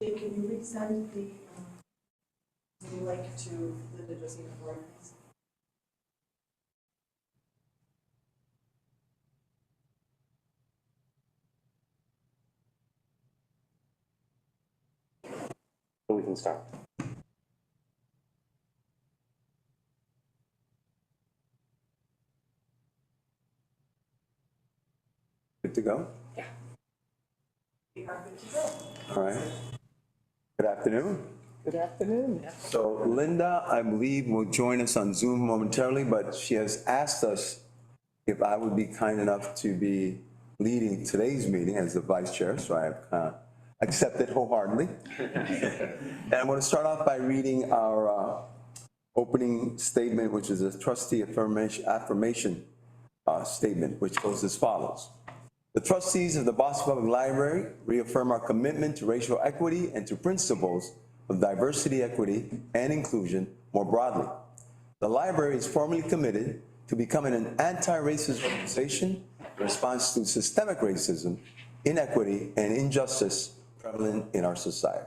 Jay, can you resend the link to Linda Josina Ford, please? We can start. Good to go? Yeah. We are good to go. All right. Good afternoon. Good afternoon. So Linda, I believe, will join us on Zoom momentarily, but she has asked us if I would be kind enough to be leading today's meeting as the vice chair, so I have accepted wholeheartedly. And I'm going to start off by reading our opening statement, which is a trustee affirmation statement, which goes as follows. The trustees of the Boston Public Library reaffirm our commitment to racial equity and to principles of diversity, equity, and inclusion more broadly. The library is formally committed to becoming an anti-racist organization in response to systemic racism, inequity, and injustice prevalent in our society.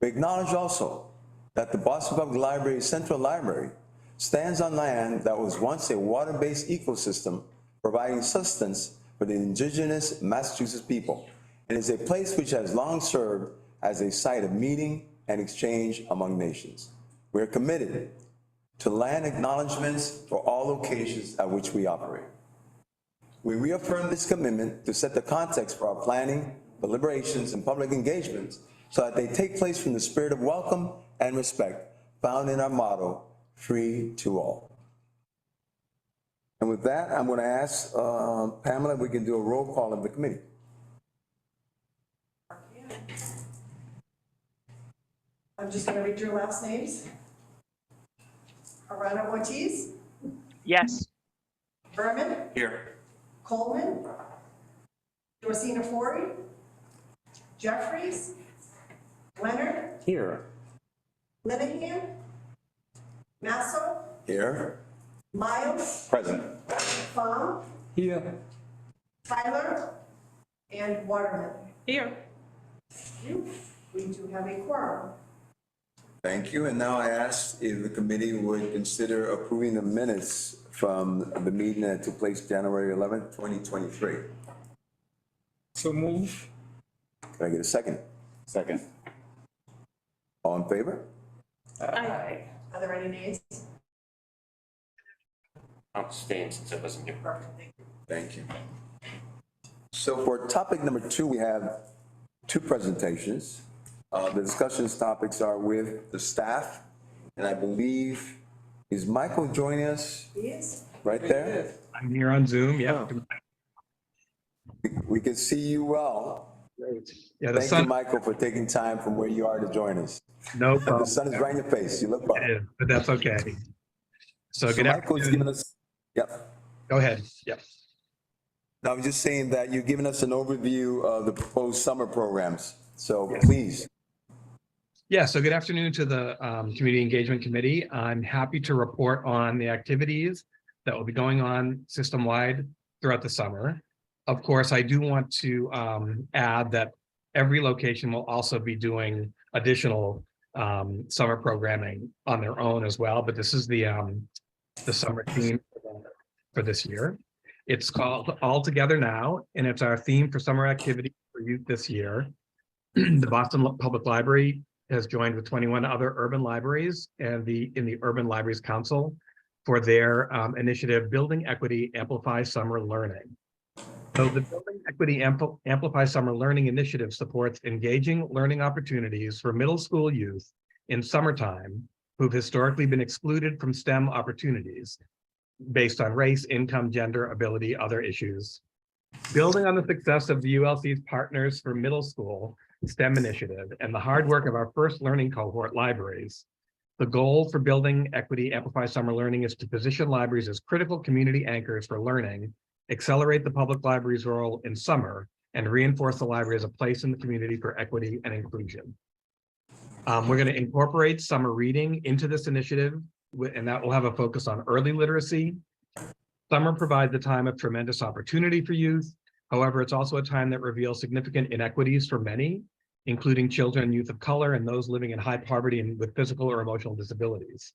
We acknowledge also that the Boston Public Library's Central Library stands on land that was once a water-based ecosystem providing sustenance for the indigenous Massachusetts people, and is a place which has long served as a site of meeting and exchange among nations. We are committed to land acknowledgements for all locations at which we operate. We reaffirm this commitment to set the context for our planning, deliberations, and public engagements so that they take place from the spirit of welcome and respect found in our motto, free to all. And with that, I'm going to ask Pamela if we can do a roll call of the committee. I'm just going to read your last names. Arana Ortiz, Yes. Berman, Here. Coleman, Josina Ford, Jeffries, Leonard, Here. Linehan, Masso, Here. Miles, Present. Pham, Here. Tyler, and Waterman. Here. We do have a quorum. Thank you. And now I ask if the committee would consider approving the minutes from the meeting that took place January 11th, 2023. So move. Can I get a second? Second. All in favor? Aye. Are there any nays? I'll abstain since I wasn't here. Perfect, thank you. Thank you. So for topic number 2, we have 2 presentations. The discussions topics are with the staff, and I believe, is Michael joining us He is. right there? I'm here on Zoom, yeah. We can see you well. Great. Yeah, the Thank you, sun, Michael, for taking time from where you are to join us. no The problem. sun is right in your face. You look well. It is, but that's okay. So So good Michael's afternoon. giving us, yep. Go ahead, yep. I was just saying that you're giving us an overview of the proposed summer programs. So Yes. please. Yeah, so good afternoon to the Community Engagement Committee. I'm happy to report on the activities that will be going on system-wide throughout the summer. Of course, I do want to add that every location will also be doing additional summer programming on their own as well, but this is the summer theme for this year. It's called All Together Now, and it's our theme for summer activity for youth this year. The Boston Public Library has joined with 21 other urban libraries and in the Urban Libraries Council for their initiative, Building Equity Amplify Summer Learning. So the Building Equity Amplify Summer Learning initiative supports engaging learning opportunities for middle school youth in summertime who've historically been excluded from STEM opportunities based on race, income, gender, ability, other issues. Building on the success of the ULC's Partners for Middle School STEM initiative and the hard work of our first learning cohort libraries, the goal for Building Equity Amplify Summer Learning is to position libraries as critical community anchors for learning, accelerate the public library's role in summer, and reinforce the library as a place in the community for equity and inclusion. We're going to incorporate summer reading into this initiative, and that will have a focus on early literacy. Summer provides a time of tremendous opportunity for youth. However, it's also a time that reveals significant inequities for many, including children and youth of color and those living in high poverty and with physical or emotional disabilities.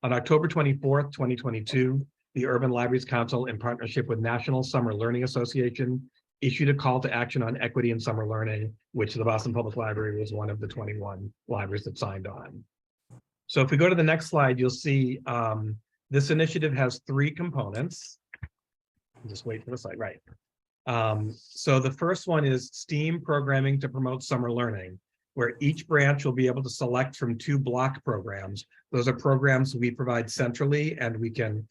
On October 24th, 2022, the Urban Libraries Council, in partnership with National Summer Learning Association, issued a call to action on equity in summer learning, which the Boston Public Library was one of the 21 libraries that signed on. So if we go to the next slide, you'll see this initiative has 3 components. Just wait for the slide, right. So the first one is STEAM programming to promote summer learning, where each branch will be able to select from 2 block programs. Those are programs we provide centrally, and we can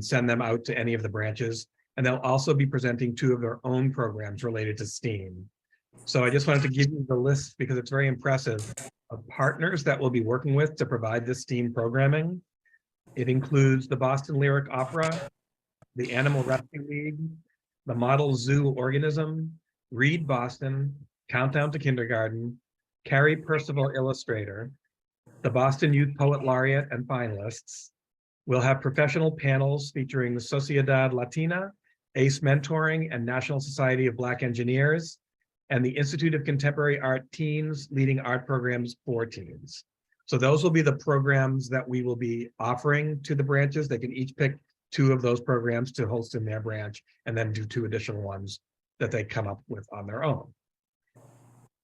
send them out to any of the branches. And they'll also be presenting 2 of their own programs related to STEAM. So I just wanted to give you the list because it's very impressive of partners that we'll be working with to provide this STEAM programming. It includes the Boston Lyric Opera, the Animal Rescue League, the Model Zoo Organism, Read Boston, Countdown to Kindergarten, Carrie Percival Illustrator, the Boston Youth Poet Laureate and finalists. We'll have professional panels featuring the Sociedad Latina, ACE Mentoring, and National Society of Black Engineers, and the Institute of Contemporary Art Teens leading art programs for teens. So those will be the programs that we will be offering to the branches. They can each pick 2 of those programs to host in their branch, and then do 2 additional ones that they come up with on their own.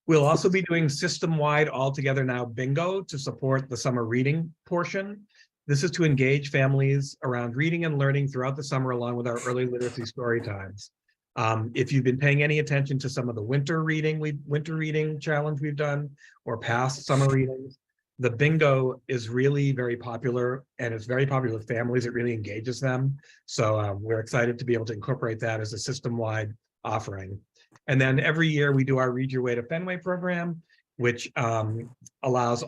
We'll also be doing system-wide all together now bingo to support the summer reading portion. This is to engage families around reading and learning throughout the summer, along with our early literacy story times. If you've been paying any attention to some of the winter reading challenge we've done, or past summer readings, the bingo is really very popular, and it's very popular with families. It really engages them. So we're excited to be able to incorporate that as a system-wide offering. And then every year we do our Read Your Way to Fenway program, which allows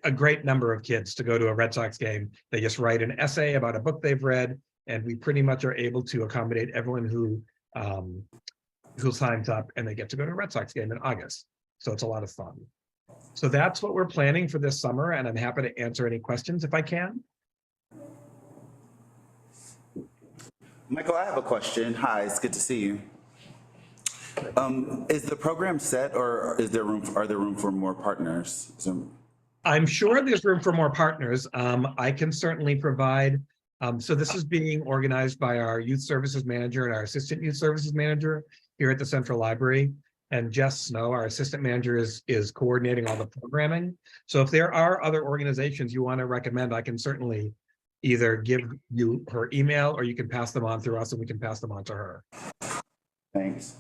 a great number of kids to go to a Red Sox game. They just write an essay about a book they've read, and we pretty much are able to accommodate everyone who signs up, and they get to go to a Red Sox game in August. So it's a lot of fun. So that's what we're planning for this summer, and I'm happy to answer any questions if I can. Michael, I have a question. Hi, it's good to see you. Is the program set, or are there room for more partners? I'm sure there's room for more partners. I can certainly provide. So this is being organized by our youth services manager and our assistant youth services manager here at the Central Library. And Jess Snow, our assistant manager, is coordinating all the programming. So if there are other organizations you want to recommend, I can certainly either give you her email, or you can pass them on through us and we can pass them on to her. Thanks.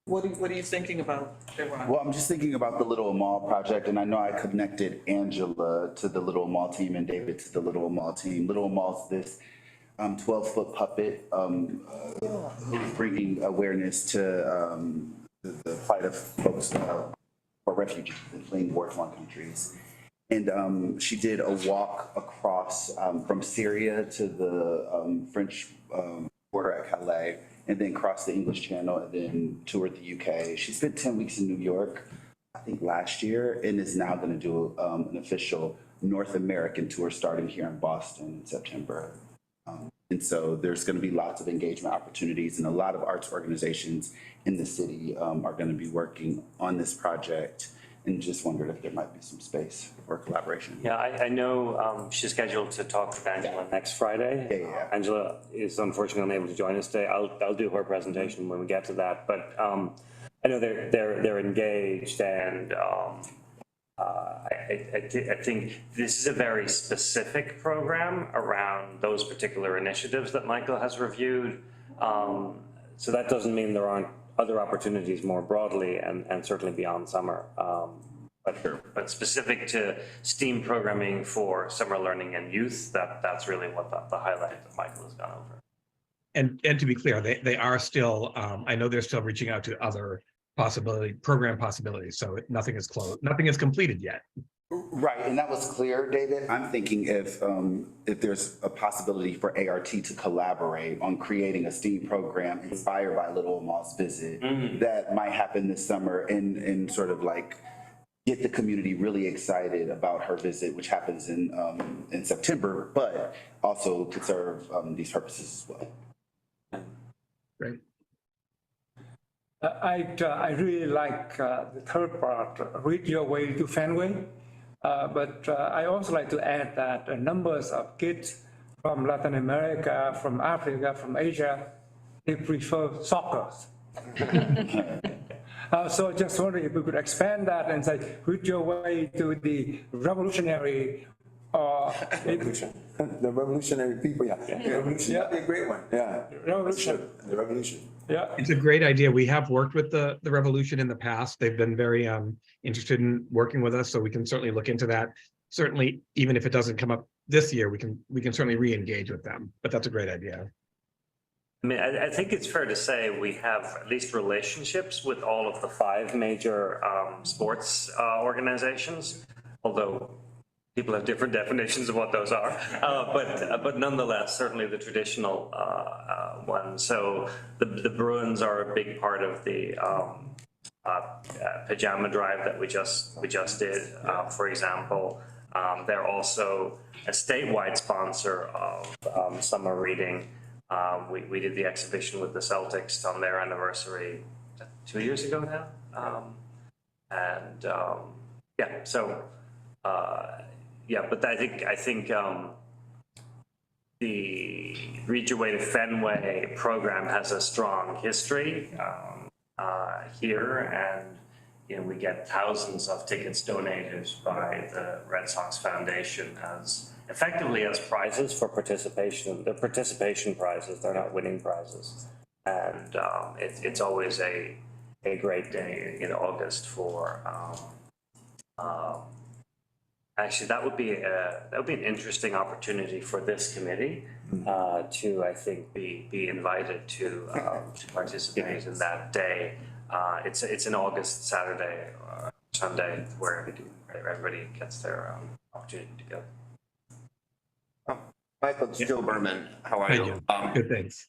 What are you thinking about? Well, I'm just thinking about the Little Mall project, and I know I connected Angela to the Little Mall team and David to the Little Mall team. Little Mall's this 12-foot puppet who's bringing awareness to the plight of folks or refugees fleeing war-torn countries. And she did a walk across from Syria to the French border at Calais, and then crossed the English Channel, and then toured the UK. She spent 10 weeks in New York, I think last year, and is now going to do an official North American tour starting here in Boston in September. And so there's going to be lots of engagement opportunities, and a lot of arts organizations in the city are going to be working on this project, and just wondered if there might be some space for collaboration. Yeah, I know she's scheduled to talk with Angela next Friday. Yeah. Angela is unfortunately unable to join us today. I'll do her presentation when we get to that. But I know they're engaged, and I think this is a very specific program around those particular initiatives that Michael has reviewed. So that doesn't mean there aren't other opportunities more broadly, and certainly beyond summer. But specific to STEAM programming for summer learning and youth, that's really what the highlight that Michael has gone over. And to be clear, they are still, I know they're still reaching out to other program possibilities. So nothing is closed, nothing is completed yet. Right, and that was clear, David. I'm thinking if there's a possibility for ART to collaborate on creating a STEAM program inspired by Little Mall's visit, that might happen this summer, and sort of like get the community really excited about her visit, which happens in September, but also could serve these purposes as well. Great. I really like the third part, read your way to Fenway. But I also like to add that numbers of kids from Latin America, from Africa, from Asia, they prefer soccer. So just wondering if we could expand that and say, read your way to the revolutionary. The revolutionary people, yeah. Revolution, that'd be a great one, yeah. Revolution. The revolution. Yeah. It's a great idea. We have worked with the Revolution in the past. They've been very interested in working with us, so we can certainly look into that. Certainly, even if it doesn't come up this year, we can certainly re-engage with them, but that's a great idea. I mean, I think it's fair to say we have at least relationships with all of the 5 major sports organizations, although people have different definitions of what those are, but nonetheless, certainly the traditional ones. So the Bruins are a big part of the pajama drive that we just did, for example. They're also a statewide sponsor of summer reading. We did the exhibition with the Celtics on their anniversary 2 years ago now, yeah. So. Yeah, but I think the Read Your Way to Fenway program has a strong history here, and we get thousands of tickets donated by the Red Sox Foundation as effectively as prizes for participation. They're participation prizes; they're not winning prizes, and it's always a great day in August for. Actually, that would be an interesting opportunity for this committee to, I think, be invited to participate in that day. It's an August Saturday or Sunday where everybody gets their opportunity to go. Michael, it's Joe Berman. How are you? Good, thanks.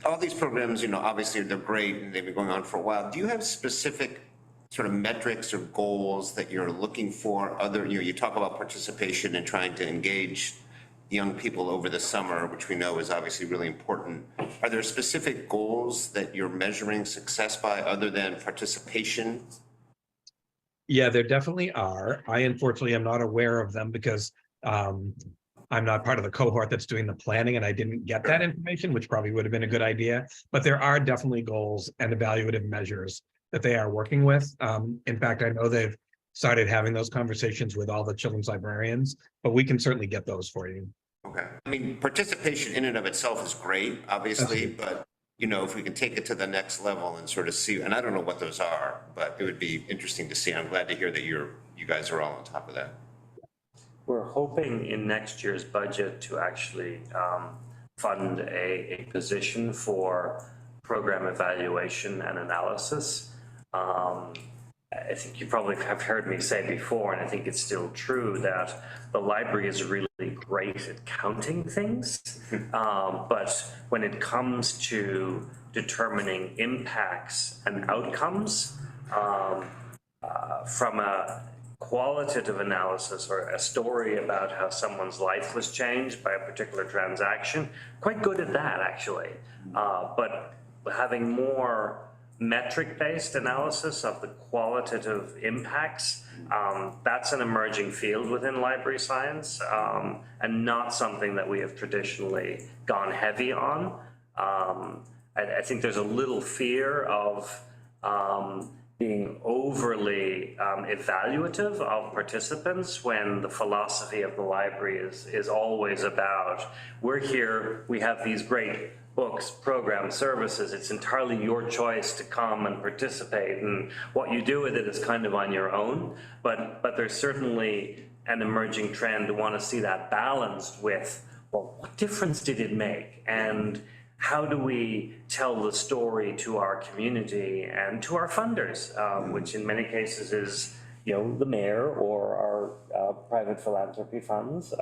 All these programs, obviously they're great and they've been going on for a while. Do you have specific sort of metrics or goals that you're looking for? You talk about participation and trying to engage young people over the summer, which we know is obviously really important. Are there specific goals that you're measuring success by other than participation? Yeah, there definitely are. I unfortunately am not aware of them because I'm not part of the cohort that's doing the planning, and I didn't get that information, which probably would have been a good idea. But there are definitely goals and evaluative measures that they are working with. In fact, I know they've started having those conversations with all the children's librarians, but we can certainly get those for you. Okay. I mean, participation in and of itself is great, obviously, but if we can take it to the next level and sort of see, and I don't know what those are, but it would be interesting to see. I'm glad to hear that you guys are all on top of that. We're hoping in next year's budget to actually fund a position for program evaluation and analysis. I think you probably have heard me say before, and I think it's still true, that the library is really great at counting things, but when it comes to determining impacts and outcomes from a qualitative analysis or a story about how someone's life was changed by a particular transaction, quite good at that actually, but having more metric-based analysis of the qualitative impacts, that's an emerging field within library science, and not something that we have traditionally gone heavy on. I think there's a little fear of being overly evaluative of participants when the philosophy of the library is always about, we're here, we have these great books, programs, services, it's entirely your choice to come and participate, and what you do with it is kind of on your own, but there's certainly an emerging trend to want to see that balanced with, well, what difference did it make, and how do we tell the story to our community and to our funders, which in many cases is, the mayor or our private philanthropy funds,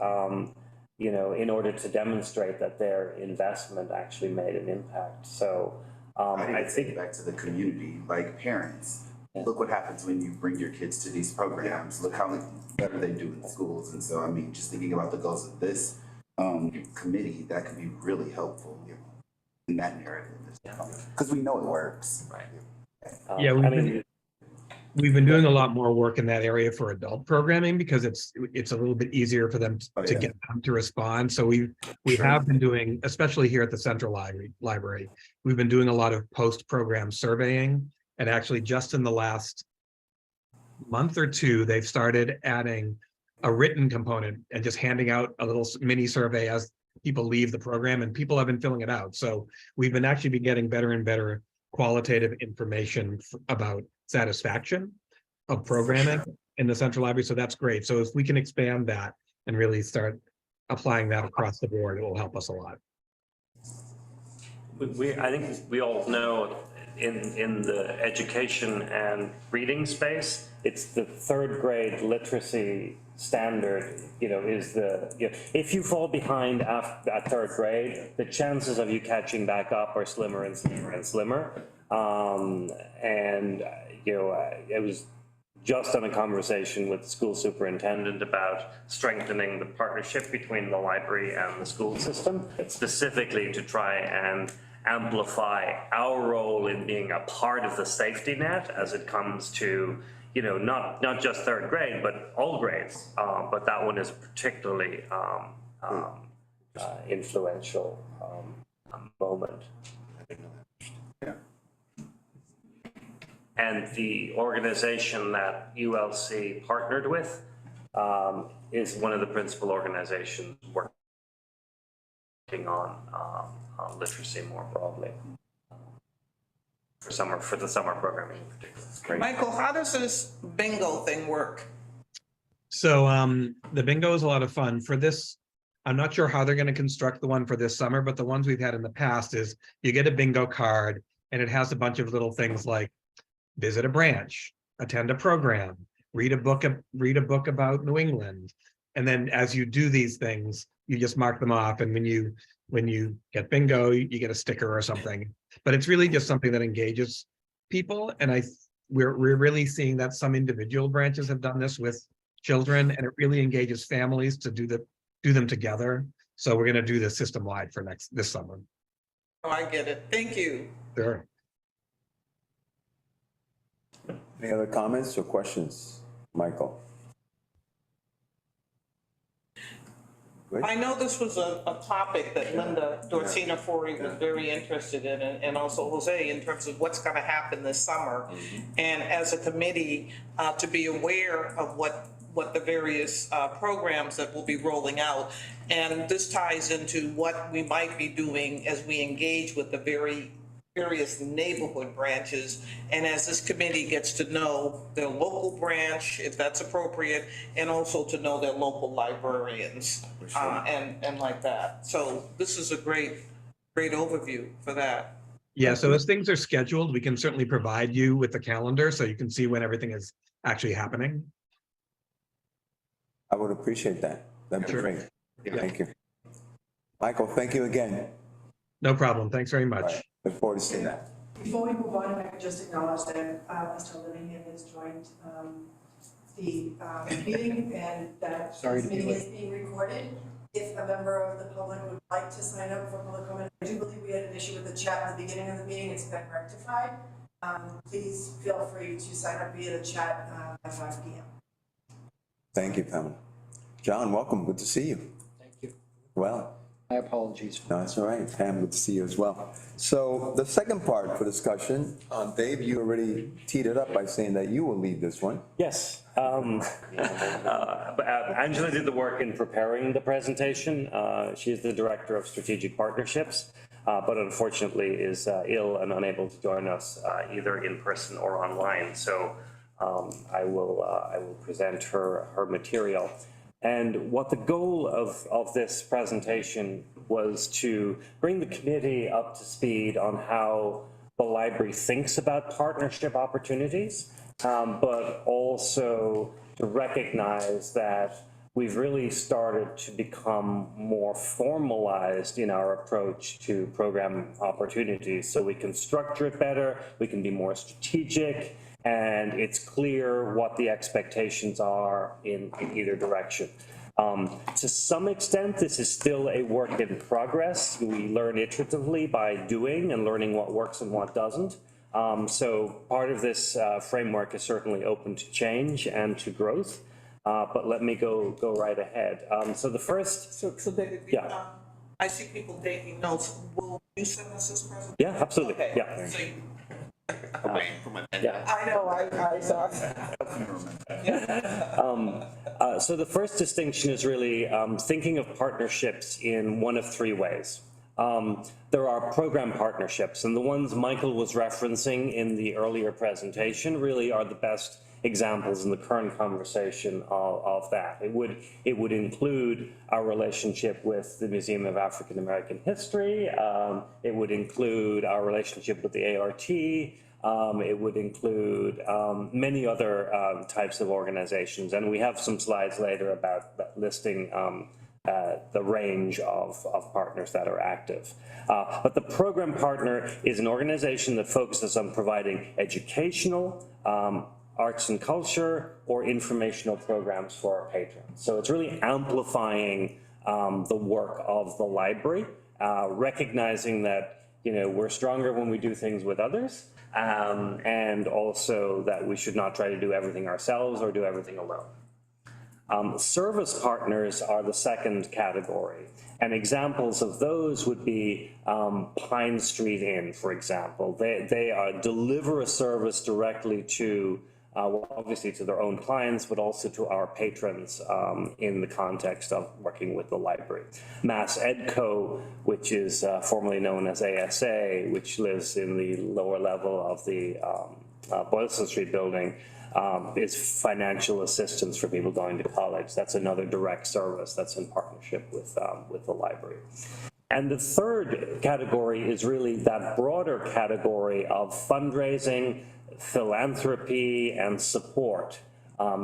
in order to demonstrate that their investment actually made an impact. So I think back to the community, like parents. Look what happens when you bring your kids to these programs. Look how better they do in schools. And so, just thinking about the goals of this committee, that could be really helpful. in that narrative, because we know it works. Right. Yeah, we've been doing a lot more work in that area for adult programming because it's a little bit easier for them Oh, to yeah. get them to respond. So we have been doing, especially here at the Central Library, we've been doing a lot of post-program surveying. And actually just in the last month or two, they've started adding a written component and just handing out a little mini survey as people leave the program, and people have been filling it out. So we've been actually getting better and better qualitative information about satisfaction of programming in the Central Library. So that's great. So if we can expand that and really start applying that across the board, it will help us a lot. I think we all know in the education and reading space, it's the third grade literacy standard, is if you fall behind at third grade, the chances of you catching back up are slimmer and slimmer and slimmer. It was just on a conversation with the school superintendent about strengthening the partnership between the library and the school system, specifically to try and amplify our role in being a part of the safety net as it comes to, not just third grade, but all grades. But that one is particularly influential moment. And the organization that ULC partnered with is one of the principal organizations working on literacy more broadly for the summer programming in particular. Michael, how does this bingo thing work? So the bingo is a lot of fun. For this, I'm not sure how they're going to construct the one for this summer, but the ones we've had in the past is you get a bingo card and it has a bunch of little things like visit a branch, attend a program, read a book about New England. And then as you do these things, you just mark them off. And when you get bingo, you get a sticker or something. But it's really just something that engages people. And we're really seeing that some individual branches have done this with children, and it really engages families to do them together. So we're going to do this system-wide for this summer. Oh, I get it. Thank you. Sure. Any other comments or questions, Michael? I know this was a topic that Linda Dorsina Forey was very interested in, and also Jose, in terms of what's going to happen this summer. And as a committee, to be aware of what the various programs that will be rolling out. And this ties into what we might be doing as we engage with the various neighborhood branches, and as this committee gets to know their local branch, if that's appropriate, and also to know their local librarians, and like that. So this is a great overview for that. Yeah, so as things are scheduled, we can certainly provide you with the calendar so you can see when everything is actually happening. I would appreciate that. That'd be great. Thank you. Michael, thank you again. No problem. Thanks very much. Right. Look forward to seeing that. Before we move on, if I could just acknowledge that Mr. Linehan has joined the meeting, and that this meeting is being recorded. If a member of the public would like to sign up for public comment, I do believe we had an issue with the chat at the beginning of the meeting. It's been rectified. Please feel free to sign up via the chat at 5 p.m. Thank you, Pamela. John, welcome. Good to see you. Thank you. Well. My apologies. No, that's all right. Pam, good to see you as well. So the second part for discussion, Dave, you already teed it up by saying that you will lead this one. Yes. Angela did the work in preparing the presentation. She is the Director of Strategic Partnerships, but unfortunately is ill and unable to join us either in person or online. So I will present her material. And what the goal of this presentation was to bring the committee up to speed on how the library thinks about partnership opportunities, but also to recognize that we've really started to become more formalized in our approach to program opportunities. So we can structure it better, we can be more strategic, and it's clear what the expectations are in either direction. To some extent, this is still a work in progress. We learn iteratively by doing and learning what works and what doesn't. So part of this framework is certainly open to change and to growth. But let me go right ahead. So the first, So David, Yeah. I see people taking notes. Will you send us this presentation? yeah, absolutely, Okay. yeah. So you- For my Yeah. I know, I saw. So the first distinction is really thinking of partnerships in one of three ways. There are program partnerships, and the ones Michael was referencing in the earlier presentation really are the best examples in the current conversation of that. It would include our relationship with the Museum of African American History. It would include our relationship with the ART. It would include many other types of organizations, and we have some slides later about listing the range of partners that are active. But the program partner is an organization that focuses on providing educational, arts and culture, or informational programs for our patrons. So it's really amplifying the work of the library, recognizing that, you know, we're stronger when we do things with others, and also that we should not try to do everything ourselves or do everything alone. Service partners are the second category, and examples of those would be Pine Street Inn, for example. They deliver a service directly to, obviously to their own clients, but also to our patrons in the context of working with the library. Mass Edco, which is formerly known as ASA, which lives in the lower level of the Boylston Street building, is financial assistance for people going to college. That's another direct service that's in partnership with the library. And the third category is really that broader category of fundraising, philanthropy, and support.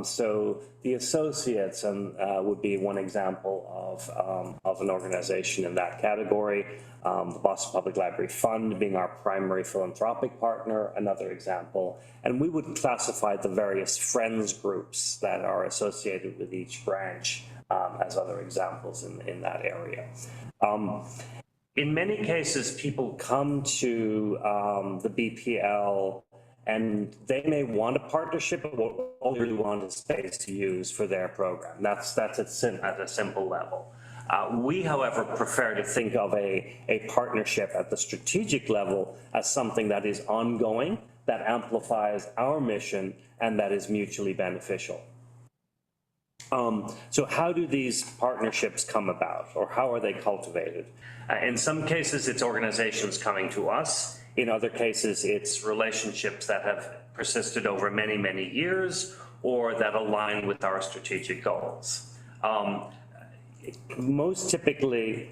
So the associates would be one example of an organization in that category. The Boston Public Library Fund being our primary philanthropic partner, another example. And we would classify the various friends groups that are associated with each branch as other examples in that area. In many cases, people come to the BPL and they may want a partnership, but what they really want is space to use for their program. That's at a simple level. We, however, prefer to think of a partnership at the strategic level as something that is ongoing, that amplifies our mission, and that is mutually beneficial. So how do these partnerships come about, or how are they cultivated? In some cases, it's organizations coming to us. In other cases, it's relationships that have persisted over many, many years, or that align with our strategic goals. Most typically,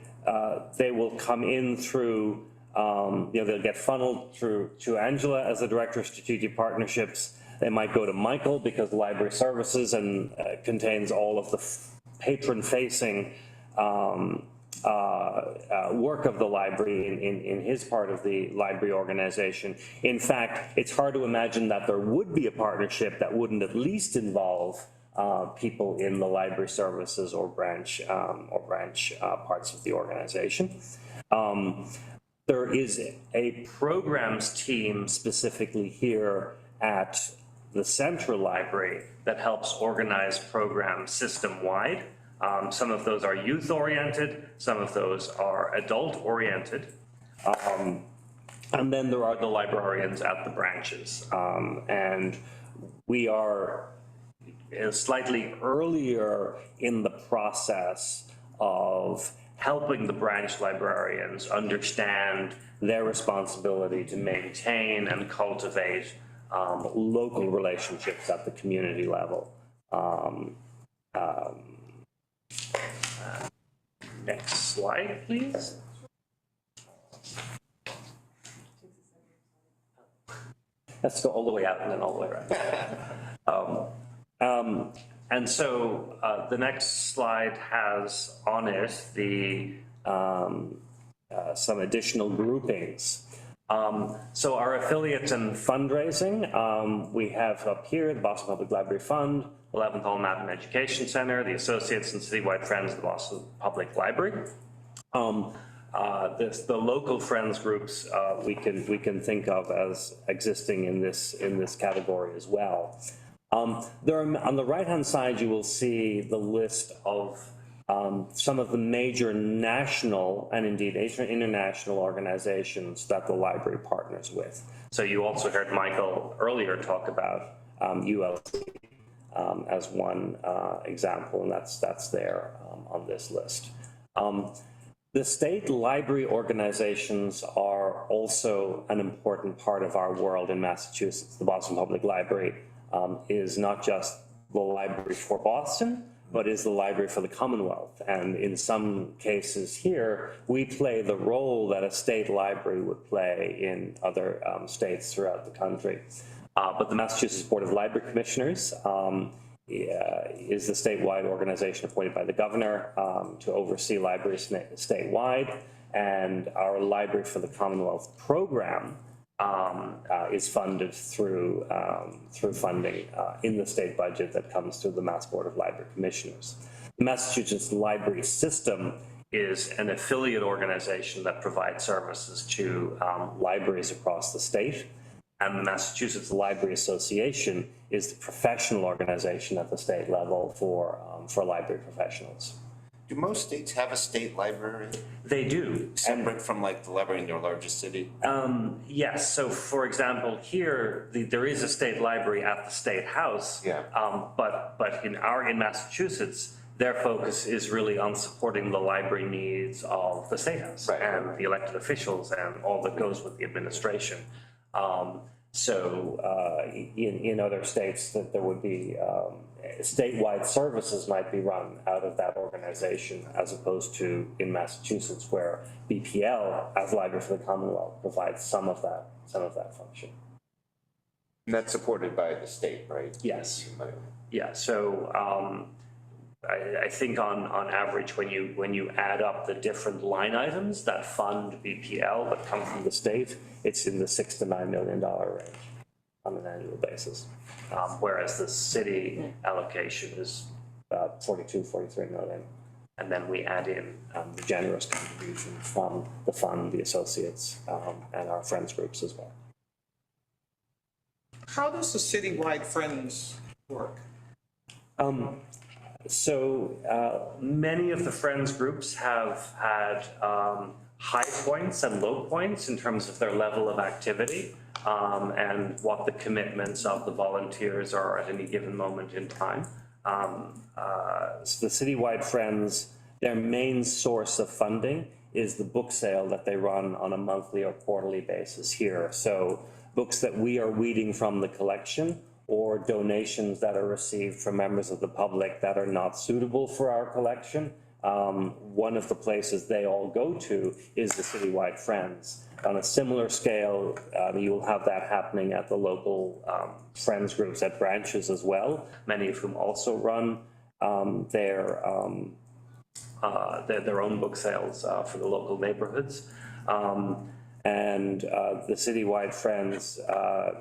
they will come in through, they'll get funneled through to Angela as the Director of Strategic Partnerships. They might go to Michael because the library services and contains all of the patron-facing work of the library in his part of the library organization. In fact, it's hard to imagine that there would be a partnership that wouldn't at least involve people in the library services or branch parts of the organization. There is a programs team specifically here at the Central Library that helps organize programs system-wide. Some of those are youth-oriented, some of those are adult-oriented. And then there are the librarians at the branches. And we are slightly earlier in the process of helping the branch librarians understand their responsibility to maintain and cultivate local relationships at the community level. Next slide, please. Let's go all the way out and then all the way around. And so the next slide has on it the some additional groupings. So our affiliates and fundraising, we have up here the Boston Public Library Fund, 11th Hall Mappin Education Center, the Associates and Citywide Friends of the Boston Public Library. The local friends groups we can think of as existing in this category as well. There are, on the right-hand side, you will see the list of some of the major national and indeed international organizations that the library partners with. So you also heard Michael earlier talk about ULC as one example, and that's there on this list. The state library organizations are also an important part of our world in Massachusetts. The Boston Public Library is not just the library for Boston, but is the library for the Commonwealth. And in some cases here, we play the role that a state library would play in other states throughout the country. But the Massachusetts Board of Library Commissioners is the statewide organization appointed by the governor to oversee libraries statewide. And our Library for the Commonwealth program is funded through funding in the state budget that comes through the Mass Board of Library Commissioners. The Massachusetts Library System is an affiliate organization that provides services to libraries across the state. And the Massachusetts Library Association is the professional organization at the state level for library professionals. Do most states have a state library? They do. Separate from like the library in their largest city? Yes, so for example, here, there is a state library at the State House. Yeah. But in Massachusetts, their focus is really on supporting the library needs of the State House. Right. And the elected officials and all that goes with the administration. In other states that there would be statewide services might be run out of that organization, as opposed to in Massachusetts, where BPL, as Library for the Commonwealth, provides some of that function. And that's supported by the state, right? Yes. Yeah. So I think on average, when you add up the different line items that fund BPL that come from the state, it's in the $6 to $9 million range on an annual basis, whereas the city allocation is 43 million, and then we add in the generous contribution from the fund, the associates, and our friends groups as well. How does the citywide Friends work? So many of the friends groups have had high points and low points in terms of their level of activity and what the commitments of the volunteers are at any given moment in time. So the citywide Friends, their main source of funding is the book sale that they run on a monthly or quarterly basis here. So books that we are weeding from the collection, or donations that are received from members of the public that are not suitable for our collection. One of the places they all go to is the Citywide Friends. On a similar scale, you will have that happening at the local friends groups at branches as well, many of whom also run their own book sales for the local neighborhoods. And the Citywide Friends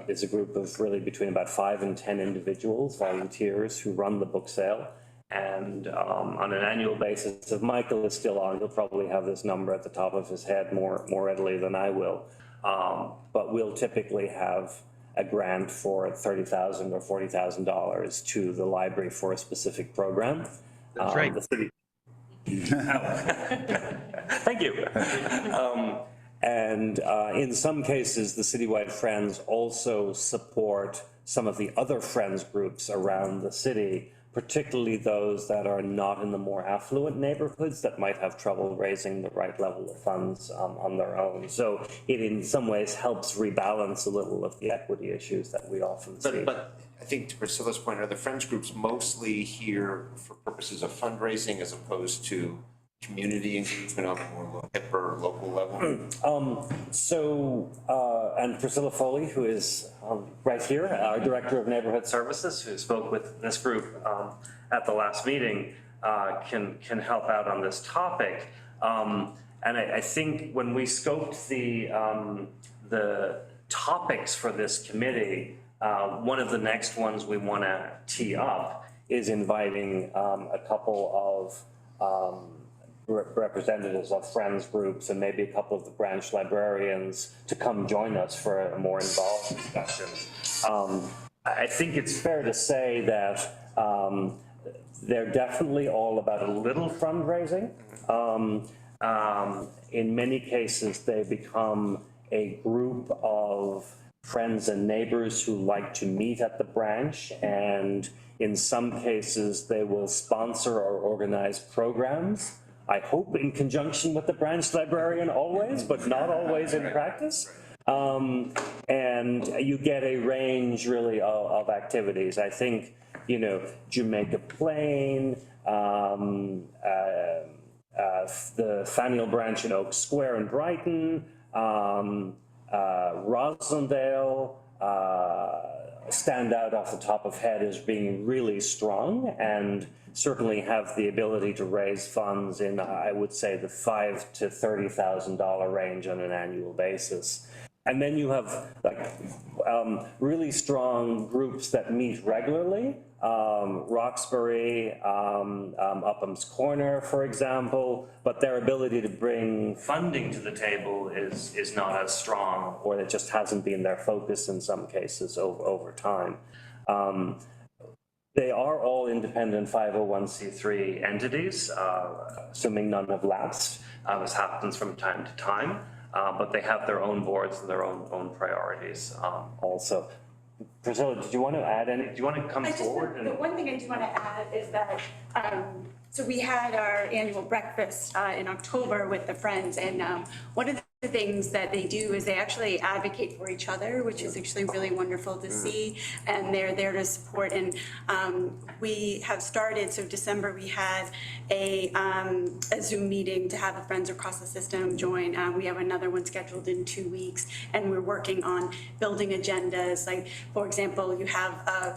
is a group of really between about 5 and 10 individuals, volunteers, who run the book sale. And on an annual basis, if Michael is still on, he'll probably have this number at the top of his head more readily than I will. But we'll typically have a grant for $30,000 or $40,000 to the library for a specific program. That's right. Thank you. And in some cases, the Citywide Friends also support some of the other friends groups around the city, particularly those that are not in the more affluent neighborhoods that might have trouble raising the right level of funds on their own. So it in some ways helps rebalance a little of the equity issues that we often see. But I think to Priscilla's point, are the friends groups mostly here for purposes of fundraising as opposed to community engagement on a more hipper local level? And Priscilla Foley, who is right here, our Director of Neighborhood Services, who spoke with this group at the last meeting, can help out on this topic. And I think when we scoped the topics for this committee, one of the next ones we want to tee up is inviting a couple of representatives of friends groups and maybe a couple of the branch librarians to come join us for a more involved discussion. I think it's fair to say that they're definitely all about a little fundraising. In many cases, they become a group of friends and neighbors who like to meet at the branch, and in some cases, they will sponsor or organize programs. I hope in conjunction with the branch librarian always, but not always in practice. And you get a range really of activities. I think, you know, Jamaica Plain, the Faneuil branch in Oak Square in Brighton, Roslindale stand out off the top of head as being really strong and certainly have the ability to raise funds in, I would say, the $5,000 to $30,000 range on an annual basis. And then you have like really strong groups that meet regularly. Roxbury, Upham's Corner, for example, but their ability to bring funding to the table is not as strong, or it just hasn't been their focus in some cases over time. They are all independent 501c3 entities, assuming none have lapsed. This happens from time to time, but they have their own boards and their own priorities also. Priscilla, did you want to add any? Do you want to come forward? The one thing I do want to add is that, so we had our annual breakfast in October with the Friends, and one of the things that they do is they actually advocate for each other, which is actually really wonderful to see, and they're there to support. And we have started, so December we had a Zoom meeting to have the Friends across the system join. We have another one scheduled in 2 weeks, and we're working on building agendas. Like, for example, you have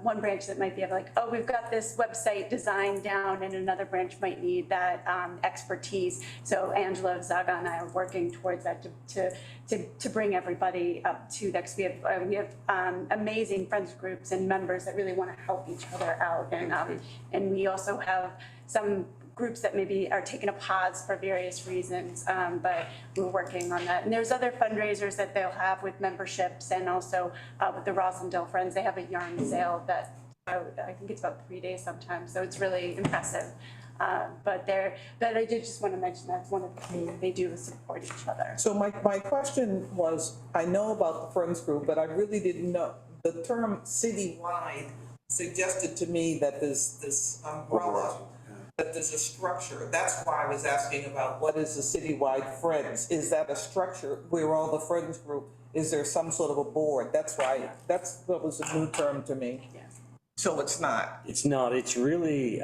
one branch that might be like, oh, we've got this website designed down, and another branch might need that expertise. So Angela Zaga and I are working towards that to bring everybody up to that. Because we have amazing friends groups and members that really want to help each other out, and we also have some groups that maybe are taking a pause for various reasons, but we're working on that. And there's other fundraisers that they'll have with memberships, and also with the Roslindale Friends, they have a yarn sale that I think it's about 3 days sometimes, so it's really impressive. But I did just want to mention that's one of the things that they do is support each other. So my question was, I know about the Friends group, but I really didn't know. The term citywide suggested to me that there's this umbrella, that there's a structure. That's why I was asking about what is the citywide Friends? Is that a structure where all the Friends group, is there some sort of a board? That's what was a new term to me. Yeah. So it's not. It's not. It's really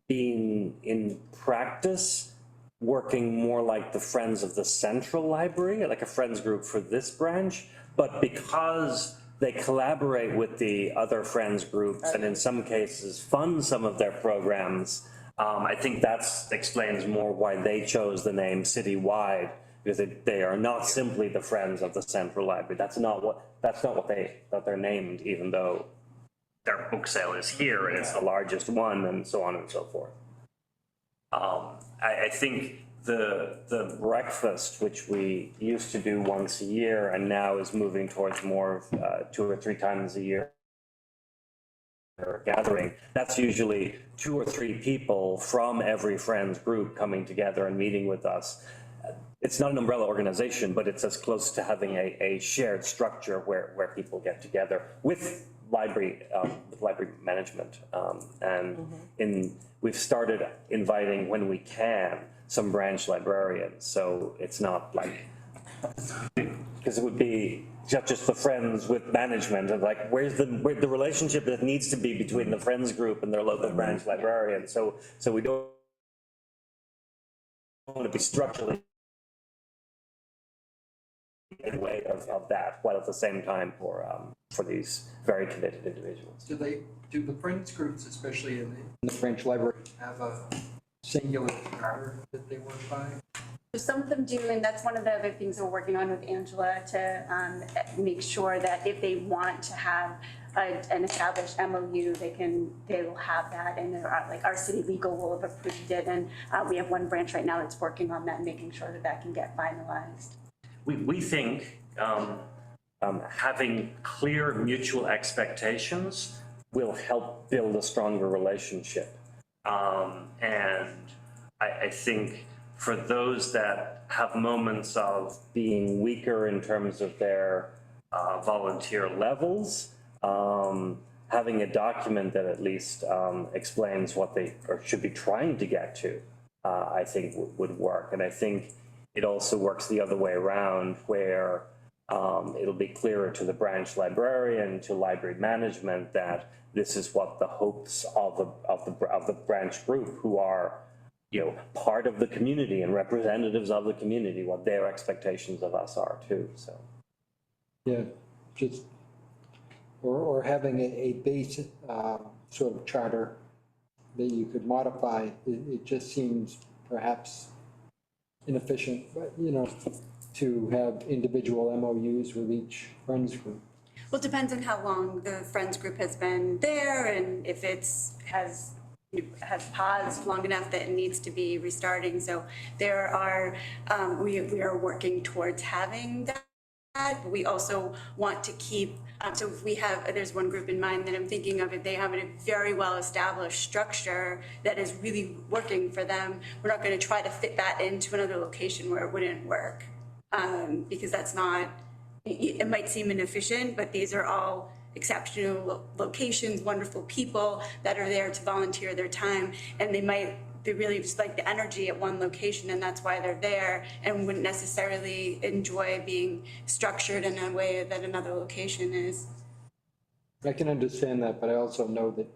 being in practice, working more like the Friends of the Central Library, like a Friends group for this branch, but because they collaborate with the other Friends groups and in some cases fund some of their programs. I think that explains more why they chose the name Citywide, because they are not simply the Friends of the Central Library. That's not what they're named, even though their book sale is here and it's the largest one and so on and so forth. I think the breakfast, which we used to do once a year and now is moving towards more of 2 or 3 times a year gathering, that's usually 2 or 3 people from every Friends group coming together and meeting with us. It's not an umbrella organization, but it's as close to having a shared structure where people get together with library management. We've started inviting, when we can, some branch librarians, so it's not like, because it would be just the Friends with management, and like, where's the relationship that needs to be between the Friends group and their local branch librarian? So we don't want to be structurally in the way of that, while at the same time for these very committed individuals. Do the Friends groups, especially in the French library, have a singular charter that they work by? some of them do, and that's one of the other things we're working on with Angela to make sure that if they want to have an established MOU, they will have that, and like our city legal will have approved it, and we have one branch right now that's working on that, making sure that that can get finalized. We think having clear mutual expectations will help build a stronger relationship. And I think for those that have moments of being weaker in terms of their volunteer levels, having a document that at least explains what they or should be trying to get to, I think would work. And I think it also works the other way around, where it'll be clearer to the branch librarian, to library management, that this is what the hopes of the branch group, who are, you know, part of the community and representatives of the community, what their expectations of us are too. So yeah, just or having a base sort of charter that you could modify. It just seems perhaps inefficient, but you know, to have individual MOUs with each friends group. Well, it depends on how long the Friends group has been there, and if has paused long enough that it needs to be restarting. So there are, we are working towards having that. But we also want to keep, so if we have, there's one group in mind that I'm thinking of, if they have a very well-established structure that is really working for them, we're not going to try to fit that into another location where it wouldn't work. Because that's not, it might seem inefficient, but these are all exceptional locations, wonderful people that are there to volunteer their time, and they really just like the energy at one location, and that's why they're there, and wouldn't necessarily enjoy being structured in a way that another location is. I can understand that, but I also know that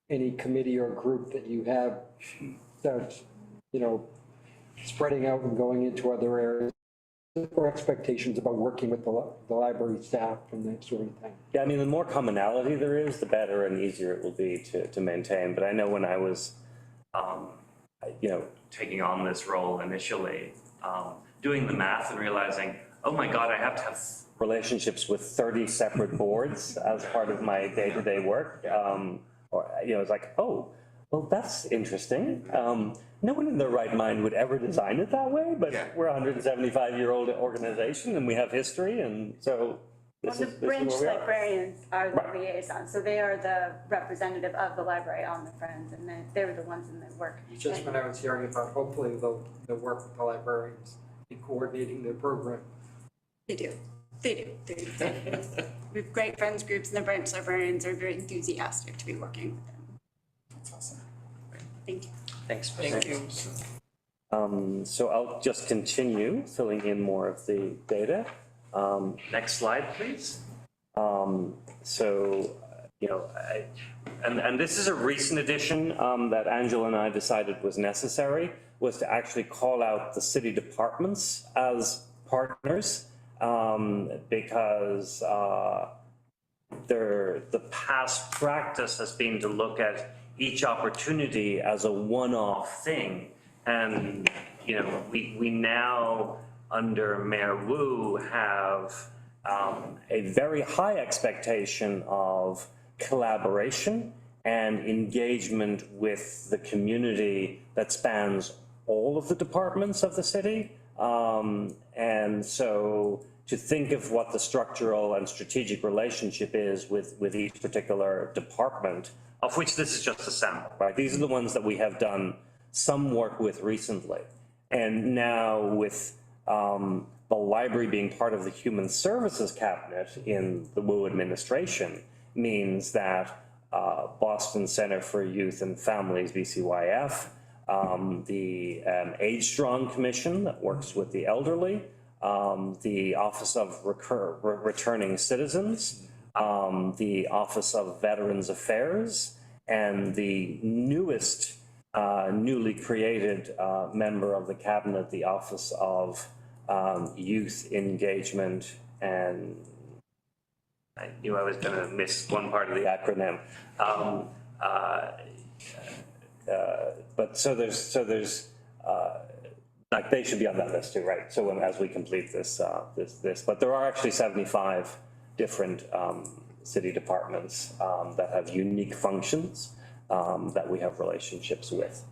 any committee or group that you have starts, you know, spreading out and going into other areas, or expectations about working with the library staff and that sort of thing. yeah, I mean, the more commonality there is, the better and easier it will be to maintain. But I know when I was, you know, taking on this role initially, doing the math and realizing, oh my God, I have to have relationships with 30 separate boards as part of my day-to-day work. Or, you know, it's like, oh, well, that's interesting. No one in their right mind would ever design it that way, but we're a 175-year-old organization and we have history, and so this is where branch we are. librarians are the liaison, so they are the representative of the library on the Friends, and they're the ones in the work. Just when I was hearing about, hopefully they'll work with the librarians in coordinating their program. They do. We have great Friends groups, and the branch librarians are very enthusiastic to be working with them. That's awesome. Thank you. Thanks. Thank you. So I'll just continue filling in more of the data. Next slide, please. So, you know, and this is a recent addition that Angela and I decided was necessary, was to actually call out the city departments as partners, because the past practice has been to look at each opportunity as a one-off thing. And, you know, we now, under Mayor Wu, have a very high expectation of collaboration and engagement with the community that spans all of the departments of the city. And so to think of what the structural and strategic relationship is with each particular department, of which this is just a sample, right? These are the ones that we have done some work with recently. And now with the library being part of the Human Services Cabinet in the Wu administration means that Boston Center for Youth and Families, BCYF, the Age Strong Commission that works with the elderly, the Office of Returning Citizens, the Office of Veterans Affairs, and the newest, newly created member of the cabinet, the Office of Youth Engagement, and I knew I was going to miss one part of the acronym. But so there's like, they should be on that list too, right? So as we complete this, but there are actually 75 different city departments that have unique functions that we have relationships with.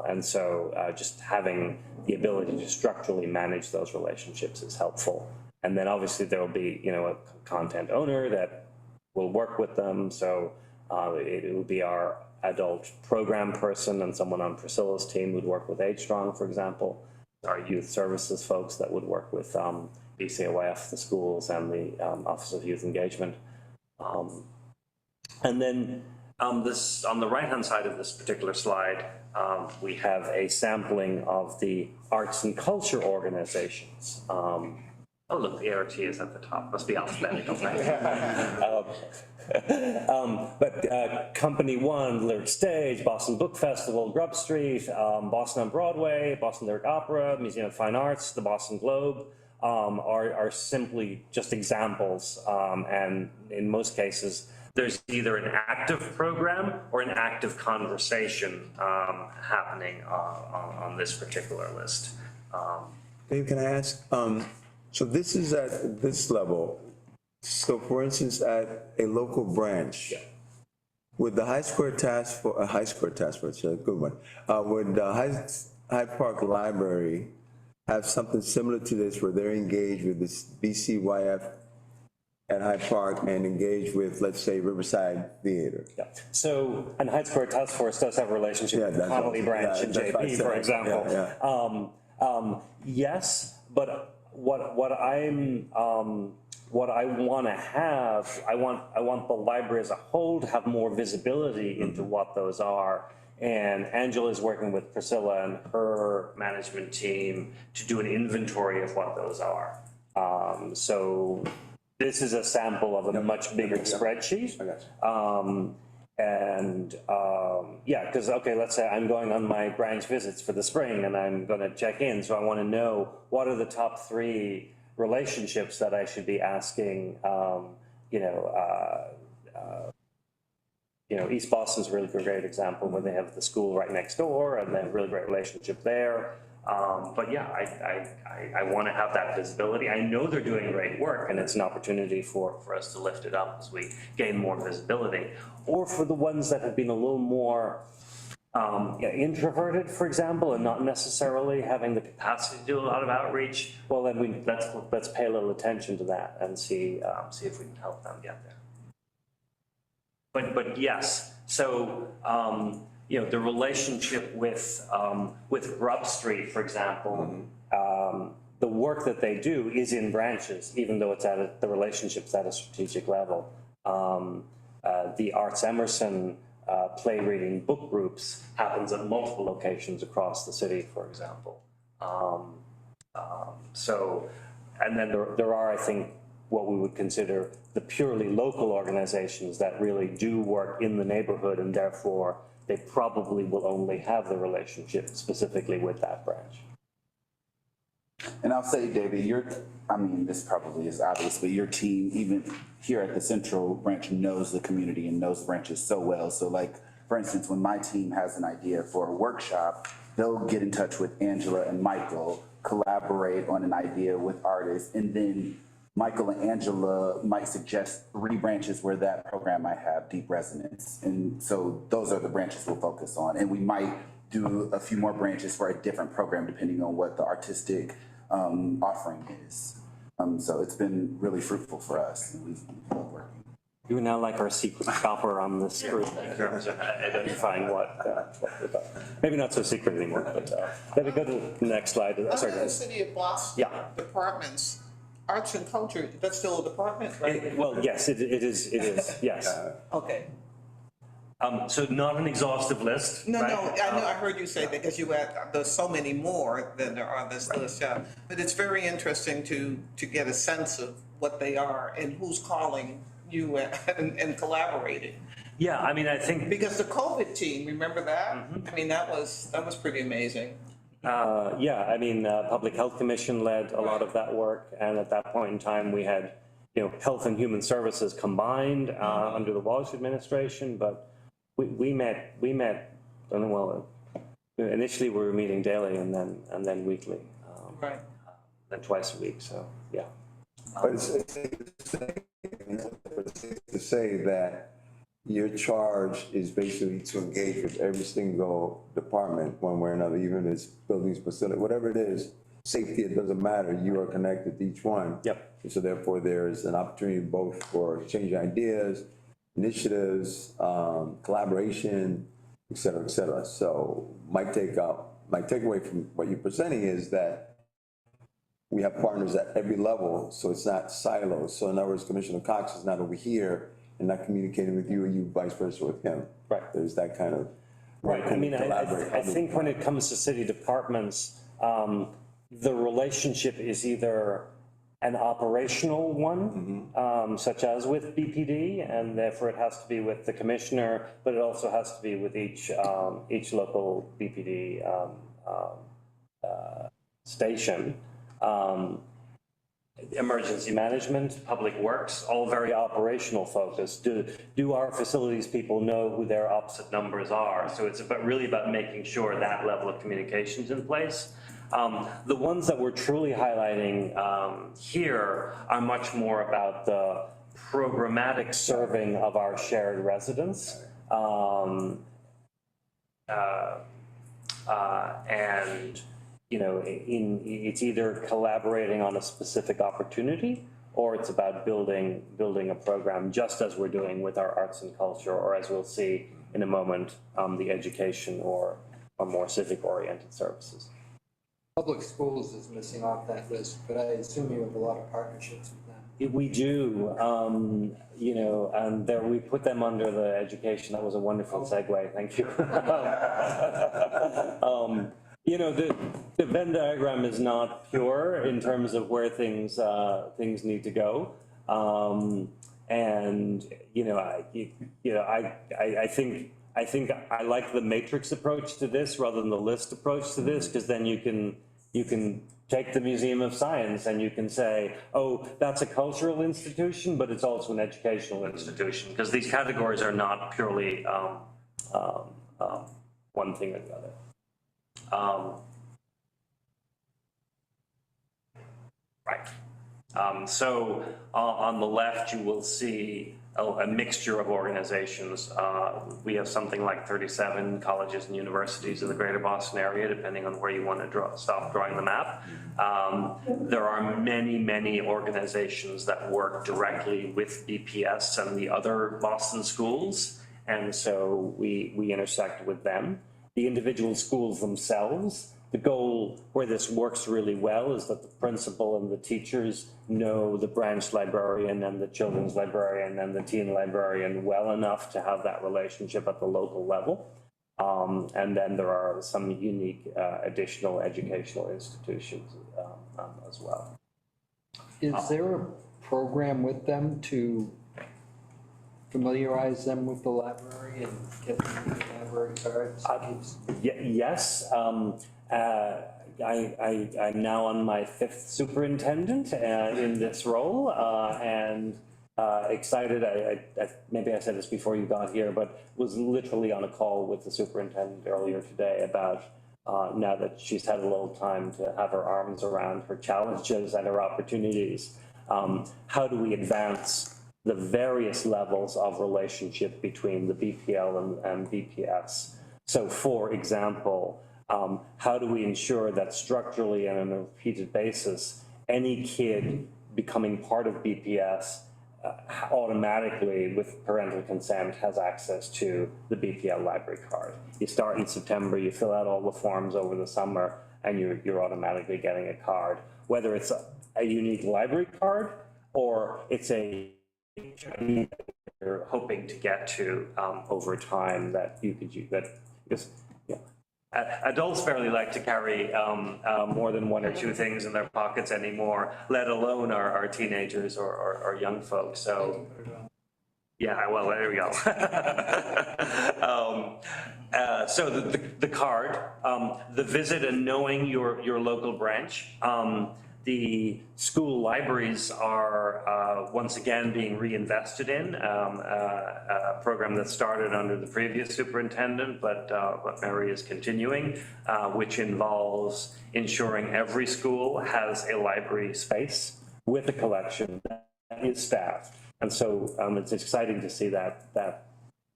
And so just having the ability to structurally manage those relationships is helpful. And then obviously there will be, a content owner that will work with them. So it would be our adult program person and someone on Priscilla's team who'd work with Age Strong, for example. Our youth services folks that would work with BCOF, the schools, and the Office of Youth Engagement. And then this, on the right-hand side of this particular slide, we have a sampling of the arts and culture organizations. Oh, look, the ART is at the top. Must be alphabetical, right? But Company One, Lyric Stage, Boston Book Festival, Grub Street, Boston on Broadway, Boston Lyric Opera, Museum of Fine Arts, the Boston Globe are simply just examples. And in most cases, there's either an active program or an active conversation happening on this particular list. Dave, can I ask? So this is at this level. So for instance, at a local branch, would the Hyde Square Task Force, a good one, would the Hyde Park Library have something similar to this where they're engaged with this BCYF at Hyde Park and engaged with, let's say, Riverside Theater? Yeah. So, and Hyde Square Task Force does have a relationship with Connolly Branch and JP, for example. Yes, but what I want to have, I want the library as a whole to have more visibility into what those are. And Angela is working with Priscilla and her management team to do an inventory of what those are. So this is a sample of a much bigger spreadsheet. Yeah, because, okay, let's say I'm going on my branch visits for the spring and I'm going to check in. So I want to know what are the top 3 relationships that I should be asking. East Boston's a really great example where they have the school right next door and they have a really great relationship there. But yeah, I want to have that visibility. I know they're doing great work and it's an opportunity for us to lift it up as we gain more visibility. Or for the ones that have been a little more introverted, for example, and not necessarily having the capacity to do a lot of outreach, well, then let's pay a little attention to that and see if we can help them get there. But yes, so the relationship with Grub Street, for example, the work that they do is in branches, even though it's at the relationship's at a strategic level. The Arts Emerson play reading book groups happens at multiple locations across the city, for example. And then there are, I think, what we would consider the purely local organizations that really do work in the neighborhood, and therefore they probably will only have the relationship specifically with that branch. And I'll say, David, this probably is obvious, but your team, even here at the Central Branch, knows the community and knows the branches so well. So like, for instance, when my team has an idea for a workshop, they'll get in touch with Angela and Michael, collaborate on an idea with artists, and then Michael and Angela might suggest 3 branches where that program might have deep resonance. And so those are the branches we'll focus on. And we might do a few more branches for a different program depending on what the artistic offering is. So it's been really fruitful for us, and we love working. You are now like our secret shopper on this group in terms of identifying what maybe not so secret anymore, but let me go to the next slide. Sorry, the city of Boston departments, arts and culture, that's still a department, right? Well, yes, it is, yes. Okay. So not an exhaustive list, No, right? I know, I heard you say that because there's so many more than there are on this list, But it's very interesting to get a sense of what they are and who's calling you and collaborating. Yeah, I think. Because the COVID team, remember that? Mm-hmm. That was pretty amazing. Public Health Commission led a lot of that work, and at that point in time, we had, Health and Human Services combined under the Walsh administration, but we met, initially we were meeting daily and then weekly, Right. then twice a week, so, yeah. But it's safe to say that your charge is basically to engage with every single department, one way or another, even if it's buildings, facility, whatever it is, safety, it doesn't matter, you are connected to each one. Yep. And so therefore, there is an opportunity both for exchanging ideas, initiatives, collaboration, et cetera, et cetera. So my takeaway from what you're presenting is that we have partners at every level, so it's not silos. So in other words, Commissioner Cox is not over here and not communicating with you, or you vice versa with him. Right. There's that kind of. Right, I mean, I think when it comes to city departments, the relationship is either an operational one, such as with BPD, and therefore it has to be with the commissioner, but it also has to be with each local BPD station. Emergency management, public works, all very operational focused. Do our facilities people know who their opposite numbers are? So it's really about making sure that level of communication's in place. The ones that we're truly highlighting here are much more about the programmatic serving of our shared residents. And you know, it's either collaborating on a specific opportunity, or it's about building a program, just as we're doing with our arts and culture, or as we'll see in a moment, the education or more civic-oriented services. Public schools is missing off that list, but I assume you have a lot of partnerships with them. We do, you know, and there we put them under the education. That was a wonderful segue. Thank you. You know, the Venn diagram is not pure in terms of where things need to go, and you know, I think I like the matrix approach to this rather than the list approach to this, because then you can take the Museum of Science and you can say, oh, that's a cultural institution, but it's also an educational institution, because these categories are not purely one thing or the other. Right. So on the left, you will see a mixture of organizations. We have something like 37 colleges and universities in the greater Boston area, depending on where you want to stop drawing the map. There are many, many organizations that work directly with BPS and the other Boston schools, and so we intersect with them. The individual schools themselves, the goal where this works really well is that the principal and the teachers know the branch librarian and the children's librarian and the teen librarian well enough to have that relationship at the local level. And then there are some unique additional educational institutions as well. Is there a program with them to familiarize them with the library and get them the library cards? Yes. I'm now on my 5th superintendent in this role, and excited. Maybe I said this before you got here, but was literally on a call with the superintendent earlier today about now that she's had a little time to have her arms around her challenges and her opportunities. How do we advance the various levels of relationship between the BPL and BPS? So, for example, how do we ensure that structurally and on a repeated basis, any kid becoming part of BPS automatically, with parental consent, has access to the BPL library card? You start in September, you fill out all the forms over the summer, and you're automatically getting a card. Whether it's a unique library card or it's a you're hoping to get to over time that you could use that, because adults barely like to carry more than one or two things in their pockets anymore, let alone our teenagers or young folks. So yeah, well, there we go. So the card, the visit and knowing your local branch, The school libraries are once again being reinvested in, a program that started under the previous superintendent, but Mary is continuing, which involves ensuring every school has a library space with a collection that is staffed. And so it's exciting to see that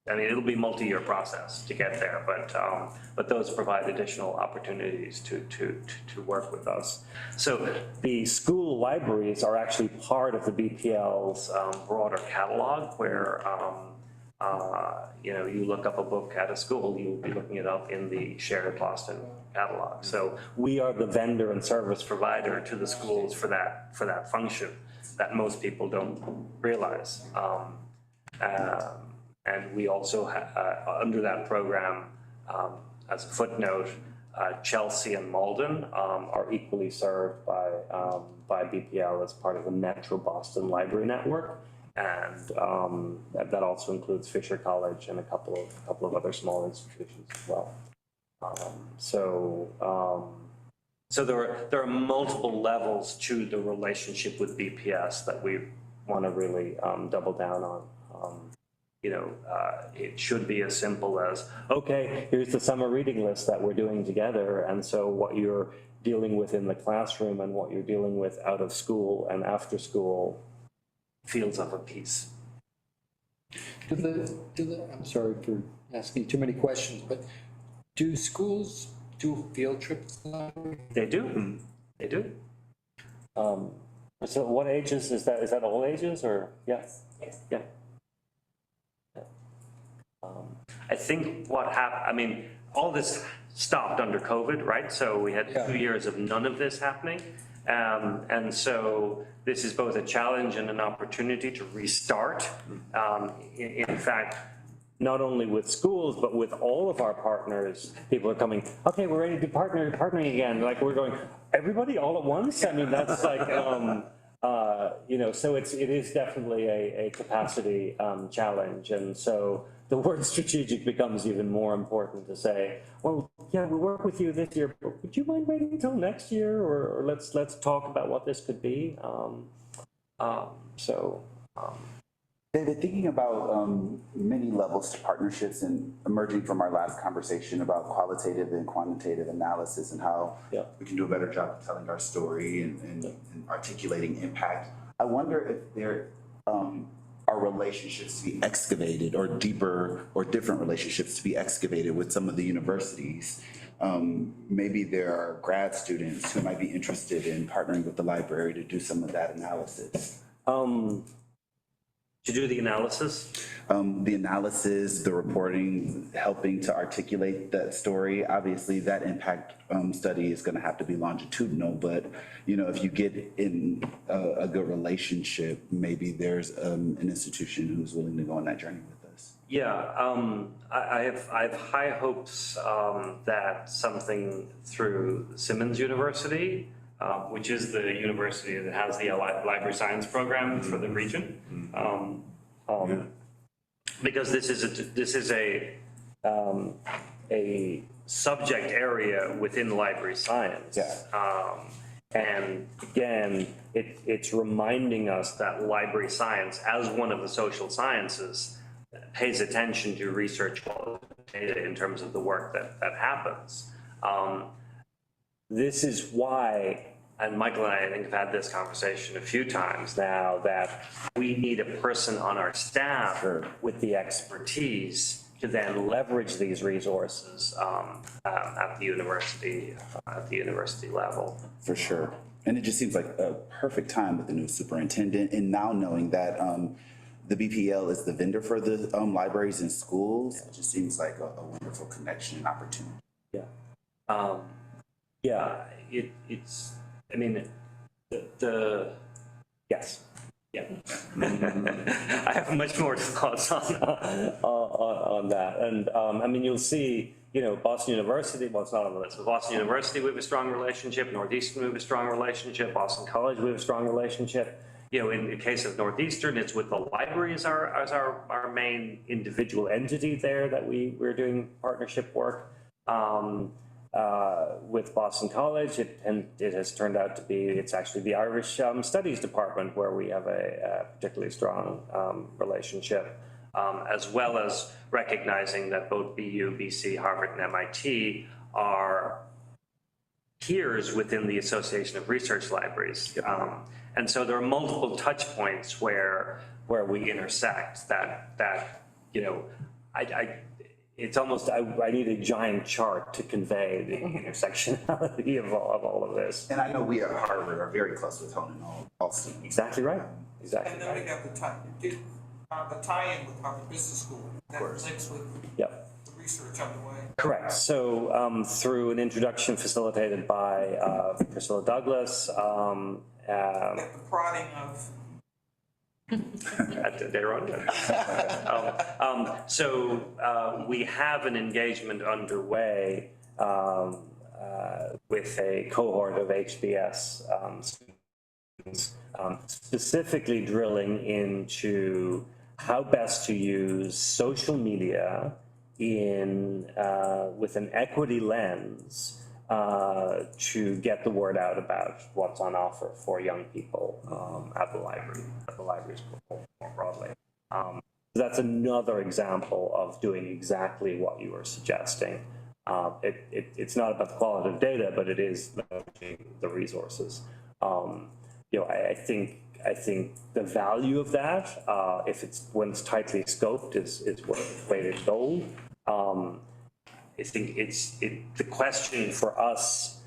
I mean, it'll be a multi-year process to get there, but those provide additional opportunities to work with us. So the school libraries are actually part of the BPL's broader catalog, where you know, you look up a book at a school, you'll be looking it up in the shared Boston catalog. So we are the vendor and service provider to the schools for that function that most people don't realize. And we also, under that program, as a footnote, Chelsea and Malden are equally served by BPL as part of the Metro Boston Library Network. And that also includes Fisher College and a couple of other small institutions as well. So there are multiple levels to the relationship with BPS that we want to really double down on. You know, it should be as simple as, okay, here's the summer reading list that we're doing together. And so what you're dealing with in the classroom and what you're dealing with out of school and after school feels of a piece. I'm sorry for asking too many questions, but do schools do field trips? They do, they do. So what ages, is that all ages or, yes? Yeah. I think what happened, I mean, all this stopped under COVID, right? So we had 2 years of none of this happening. And so this is both a challenge and an opportunity to restart. In fact, not only with schools, but with all of our partners, people are coming, okay, we're ready to do partnering again. Like we're going, everybody all at once? I mean, that's like, you know, so it is definitely a capacity challenge. And so the word strategic becomes even more important to say, well, yeah, we'll work with you this year, but would you mind waiting until next year? Or let's talk about what this could be. David, thinking about many levels to partnerships and emerging from our last conversation about qualitative and quantitative analysis and how we can do a better job of telling our story and articulating impact, I wonder if there are relationships to be excavated or deeper or different relationships to be excavated with some of the universities. Maybe there are grad students who might be interested in partnering with the library to do some of that analysis. To do the analysis? The analysis, the reporting, helping to articulate that story. Obviously, that impact study is going to have to be longitudinal, but you know, if you get in a good relationship, maybe there's an institution who's willing to go on that journey with us. Yeah, I have high hopes that something through Simmons University, which is the university that has the library science program for the region. Because this is a subject area within library science. And again, it's reminding us that library science, as one of the social sciences, pays attention to research data in terms of the work that happens. This is why, and Michael and I think have had this conversation a few times now, that we need a person on our staff with the expertise to then leverage these resources at the university level. For sure. And it just seems like a perfect time with the new superintendent, and now knowing that the BPL is the vendor for the libraries and schools, it just seems like a wonderful connection and opportunity. It's, I mean, yes. Yeah. I have much more thoughts on that. And I mean, you'll see, you know, Boston University, well, it's not on the list, but Boston University, we have a strong relationship. Northeastern, we have a strong relationship. Boston College, we have a strong relationship. You know, in the case of Northeastern, it's with the library as our main individual entity there that we're doing partnership work. with Boston College, and it has turned out to be, it's actually the Irish Studies Department where we have a particularly strong relationship, as well as recognizing that both BU, BC, Harvard, and MIT are peers within the Association of Research Libraries. And so there are multiple touch points where we intersect that you know, it's almost, I need a giant chart to convey the intersectionality of all of this. And I know we at Harvard are very close with Honan also. Exactly right, exactly And then we right. got the tie-in with Harvard Business School, that links with Yep. the research underway. Correct. So through an introduction facilitated by Priscilla Douglas, Get the prodding of they're on there. So we have an engagement underway with a cohort of HBS students, specifically drilling into how best to use social media in with an equity lens to get the word out about what's on offer for young people at the libraries more broadly. That's another example of doing exactly what you were suggesting. It's not about the quality of data, but it is leveraging the resources. You know, I think the value of that, when it's tightly scoped, is worth weight in gold. I think the question for us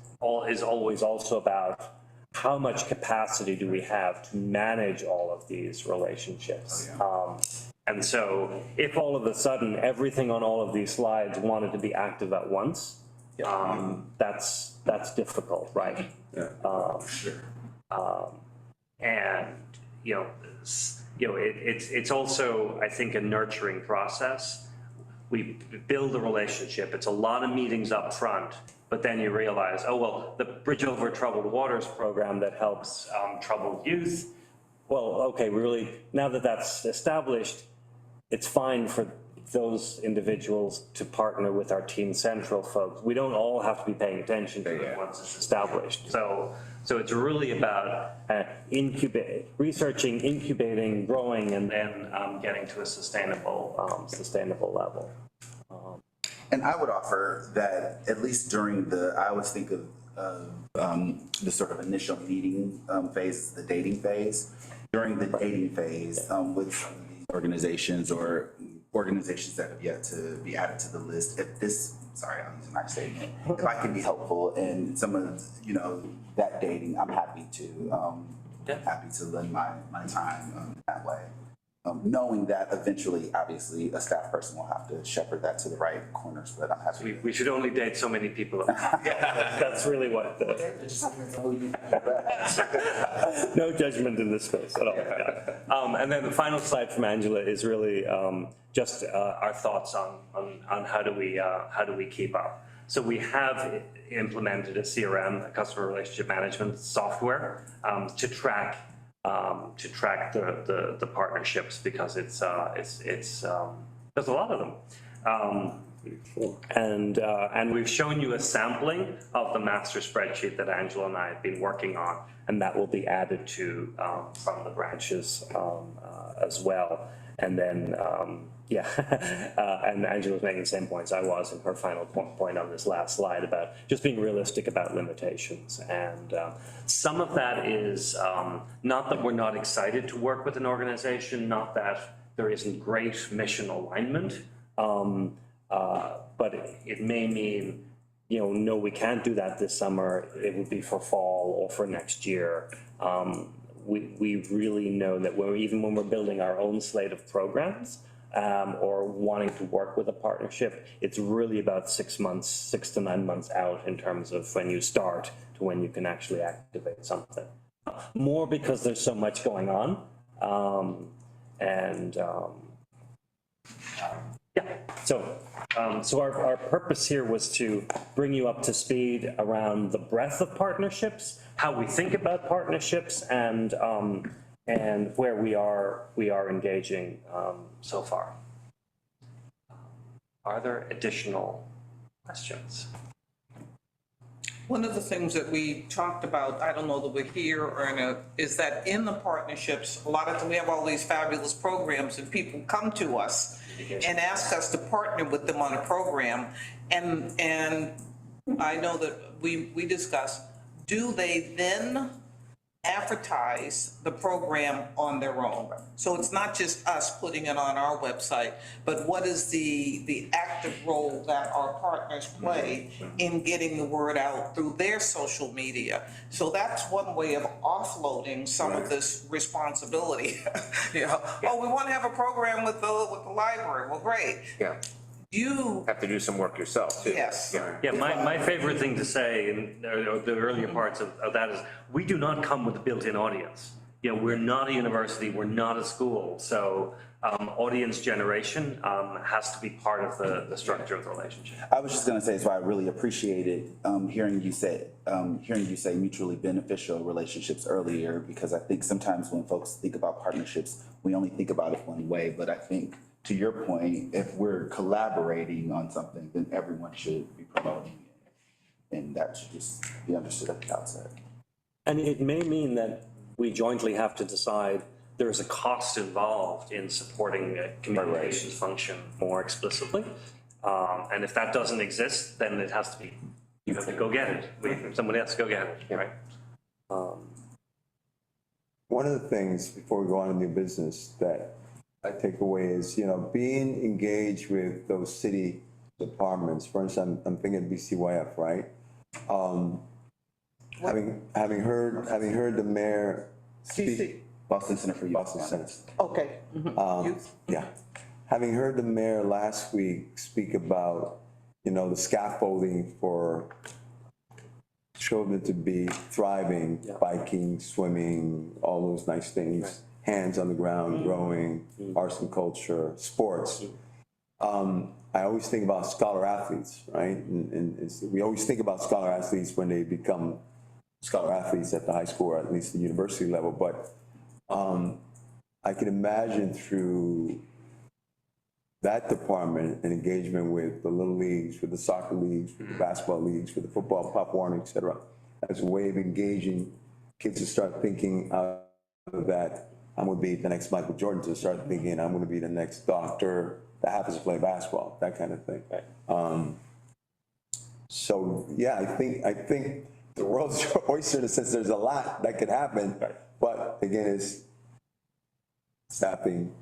is always also about how much capacity do we have to manage all of these relationships. And so if all of a sudden everything on all of these slides wanted to be active at once, that's difficult, right? Yeah. And it's also, I think, a nurturing process. We build a relationship. It's a lot of meetings up front, but then you realize, oh, well, the Bridge Over Troubled Waters program that helps troubled youth, well, okay, now that that's established, it's fine for those individuals to partner with our Teen Central folks. We don't all have to be paying attention to it once it's established. So it's really about researching, incubating, growing, and then getting to a sustainable level. And I would offer that at least during I always think of the sort of initial meeting phase, the dating phase. During the dating phase with some of these organizations or organizations that have yet to be added to the list, I'll use a nice statement. If I can be helpful in some of, that dating, I'm happy to lend my time that way. Knowing that eventually, obviously, a staff person will have to shepherd that to the right corners, but I'm happy. We should only date so many people. That's really what no judgment in this space at all. Yeah. And then the final slide from Angela is really just our thoughts on how do we keep up. So we have implemented a CRM, a customer relationship management software, to track the partnerships, because it's there's a lot of them. And we've shown you a sampling of the master spreadsheet that Angela and I have been working on, and that will be added to from the branches as well. And then, and Angela was making the same points I was in her final point on this last slide about just being realistic about limitations. And some of that is not that we're not excited to work with an organization, not that there isn't great mission alignment, but it may mean, no, we can't do that this summer. It would be for fall or for next year. We really know that even when we're building our own slate of programs or wanting to work with a partnership, it's really about 6 to 9 months out in terms of when you start to when you can actually activate something. More because there's so much going on. So our purpose here was to bring you up to speed around the breadth of partnerships, how we think about partnerships, and where we are engaging so far. Are there additional questions? One of the things that we talked about, I don't know that we're here or is that in the partnerships, a lot of times we have all these fabulous programs and people come to us and ask us to partner with them on a program. And I know that we discussed, do they then advertise the program on their own? So it's not just us putting it on our website, but what is the active role that our partners play in getting the word out through their social media? So that's one way of offloading some of this responsibility. You know, oh, we want to have a program with the library. Well, great. Yeah. You have to do some work yourself too. Yes. Yeah, my favorite thing to say in the earlier parts of that is, we do not come with a built-in audience. You know, we're not a university, we're not a school, so audience generation has to be part of the structure of the relationship. I was just gonna say, so I really appreciated hearing you say mutually beneficial relationships earlier, because I think sometimes when folks think about partnerships, we only think about it one way, but I think, to your point, if we're collaborating on something, then everyone should be promoting it. And that should just be understood at the outset. And it may mean that we jointly have to decide there is a cost involved in supporting a communications function more explicitly. And if that doesn't exist, then it has to be, you have to go get it. Somebody has to go get it, right? One of the things, before we go on to new business, that I take away is, you know, being engaged with those city departments. For instance, I'm thinking BCYF, right? Having heard the mayor speak. Boston Center for Youth. Boston Center. Okay. Yeah. Having heard the mayor last week speak about, you know, the scaffolding for children to be thriving, biking, swimming, all those nice things. Right. Hands on the ground, growing, arts and culture, sports. I always think about scholar athletes, right? And we always think about scholar athletes when they become scholar athletes at the high school or at least the university level. But I can imagine through that department and engagement with the little leagues, with the soccer leagues, with the basketball leagues, with the football, Pop Warner, et cetera, as a way of engaging kids to start thinking out of that. I'm going to be the next Michael Jordan, to start thinking I'm going to be the next doctor that happens to play basketball, that kind of thing. Right. So yeah, I think the world's your oyster in the sense there's a lot that could happen, right. But again, it's staffing,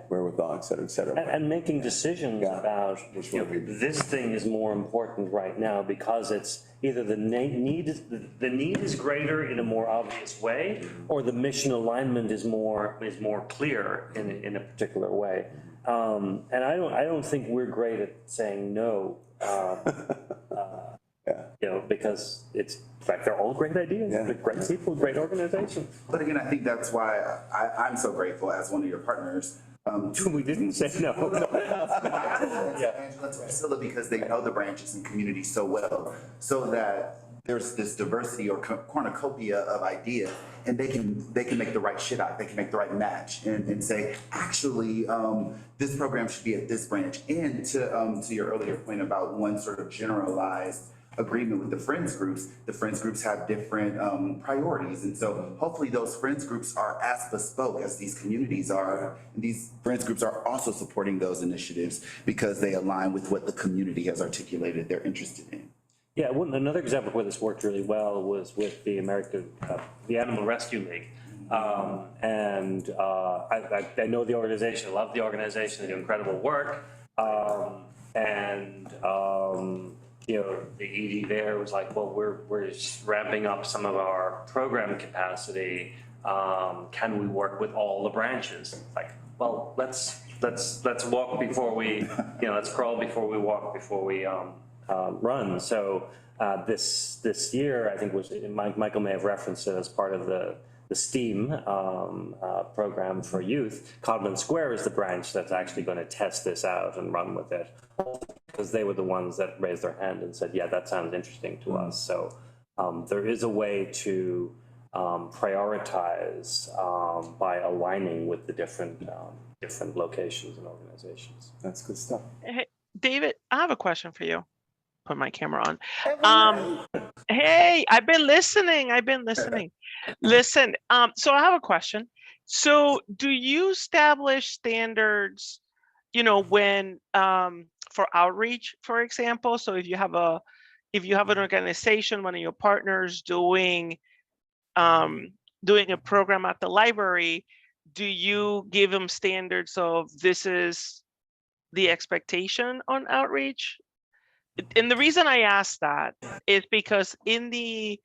wherewithal, et cetera. And making decisions about, you know, this thing is more important right now because it's either the need is greater in a more obvious way, or the mission alignment is more clear in a particular way. And I don't think we're great at saying no. You know, because it's like they're all great ideas, they're great people, great organizations. But again, I think that's why I'm so grateful as one of your partners. We didn't say no. Angela to Priscilla, because they know the branches and communities so well, so that there's this diversity or cornucopia of ideas, and they can make the right shit out. They can make the right match and say, actually, this program should be at this branch. And to your earlier point about one sort of generalized agreement with the friends groups have different priorities. And so hopefully those friends groups are as bespoke as these communities are. And these friends groups are also supporting those initiatives because they align with what the community has articulated they're interested in. Yeah, another example where this worked really well was with the the Animal Rescue League. I know the organization, I love the organization, they do incredible work. You know, the ED there was like, well, we're just ramping up some of our program capacity. Can we work with all the branches? Like, well, let's walk before we, you know, let's crawl before we walk, before we run. So this year, I think Michael may have referenced it as part of the STEAM program for youth. Codman Square is the branch that's actually going to test this out and run with it, because they were the ones that raised their hand and said, yeah, that sounds interesting to us. So there is a way to prioritize by aligning with the different locations and organizations. That's good stuff. Hey, David, I have a question for you. put my camera on. Hey, I've been listening. Listen, so I have a question. So do you establish standards, you know, when, for outreach, for example? So if you have an organization, one of your partners doing a program at the library, do you give them standards of this is the expectation on outreach? And the reason I ask that is because in the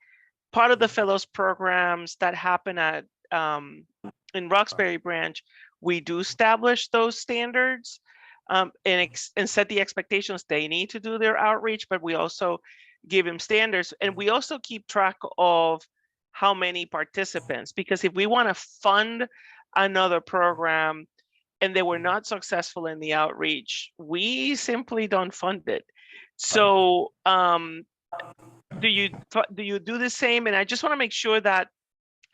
part of the fellows programs that happen at in Roxbury branch, we do establish those standards and set the expectations they need to do their outreach, but we also give them standards, and we also keep track of how many participants, because if we want to fund another program and they were not successful in the outreach, we simply don't fund it. So do you do the same? And I just want to make sure that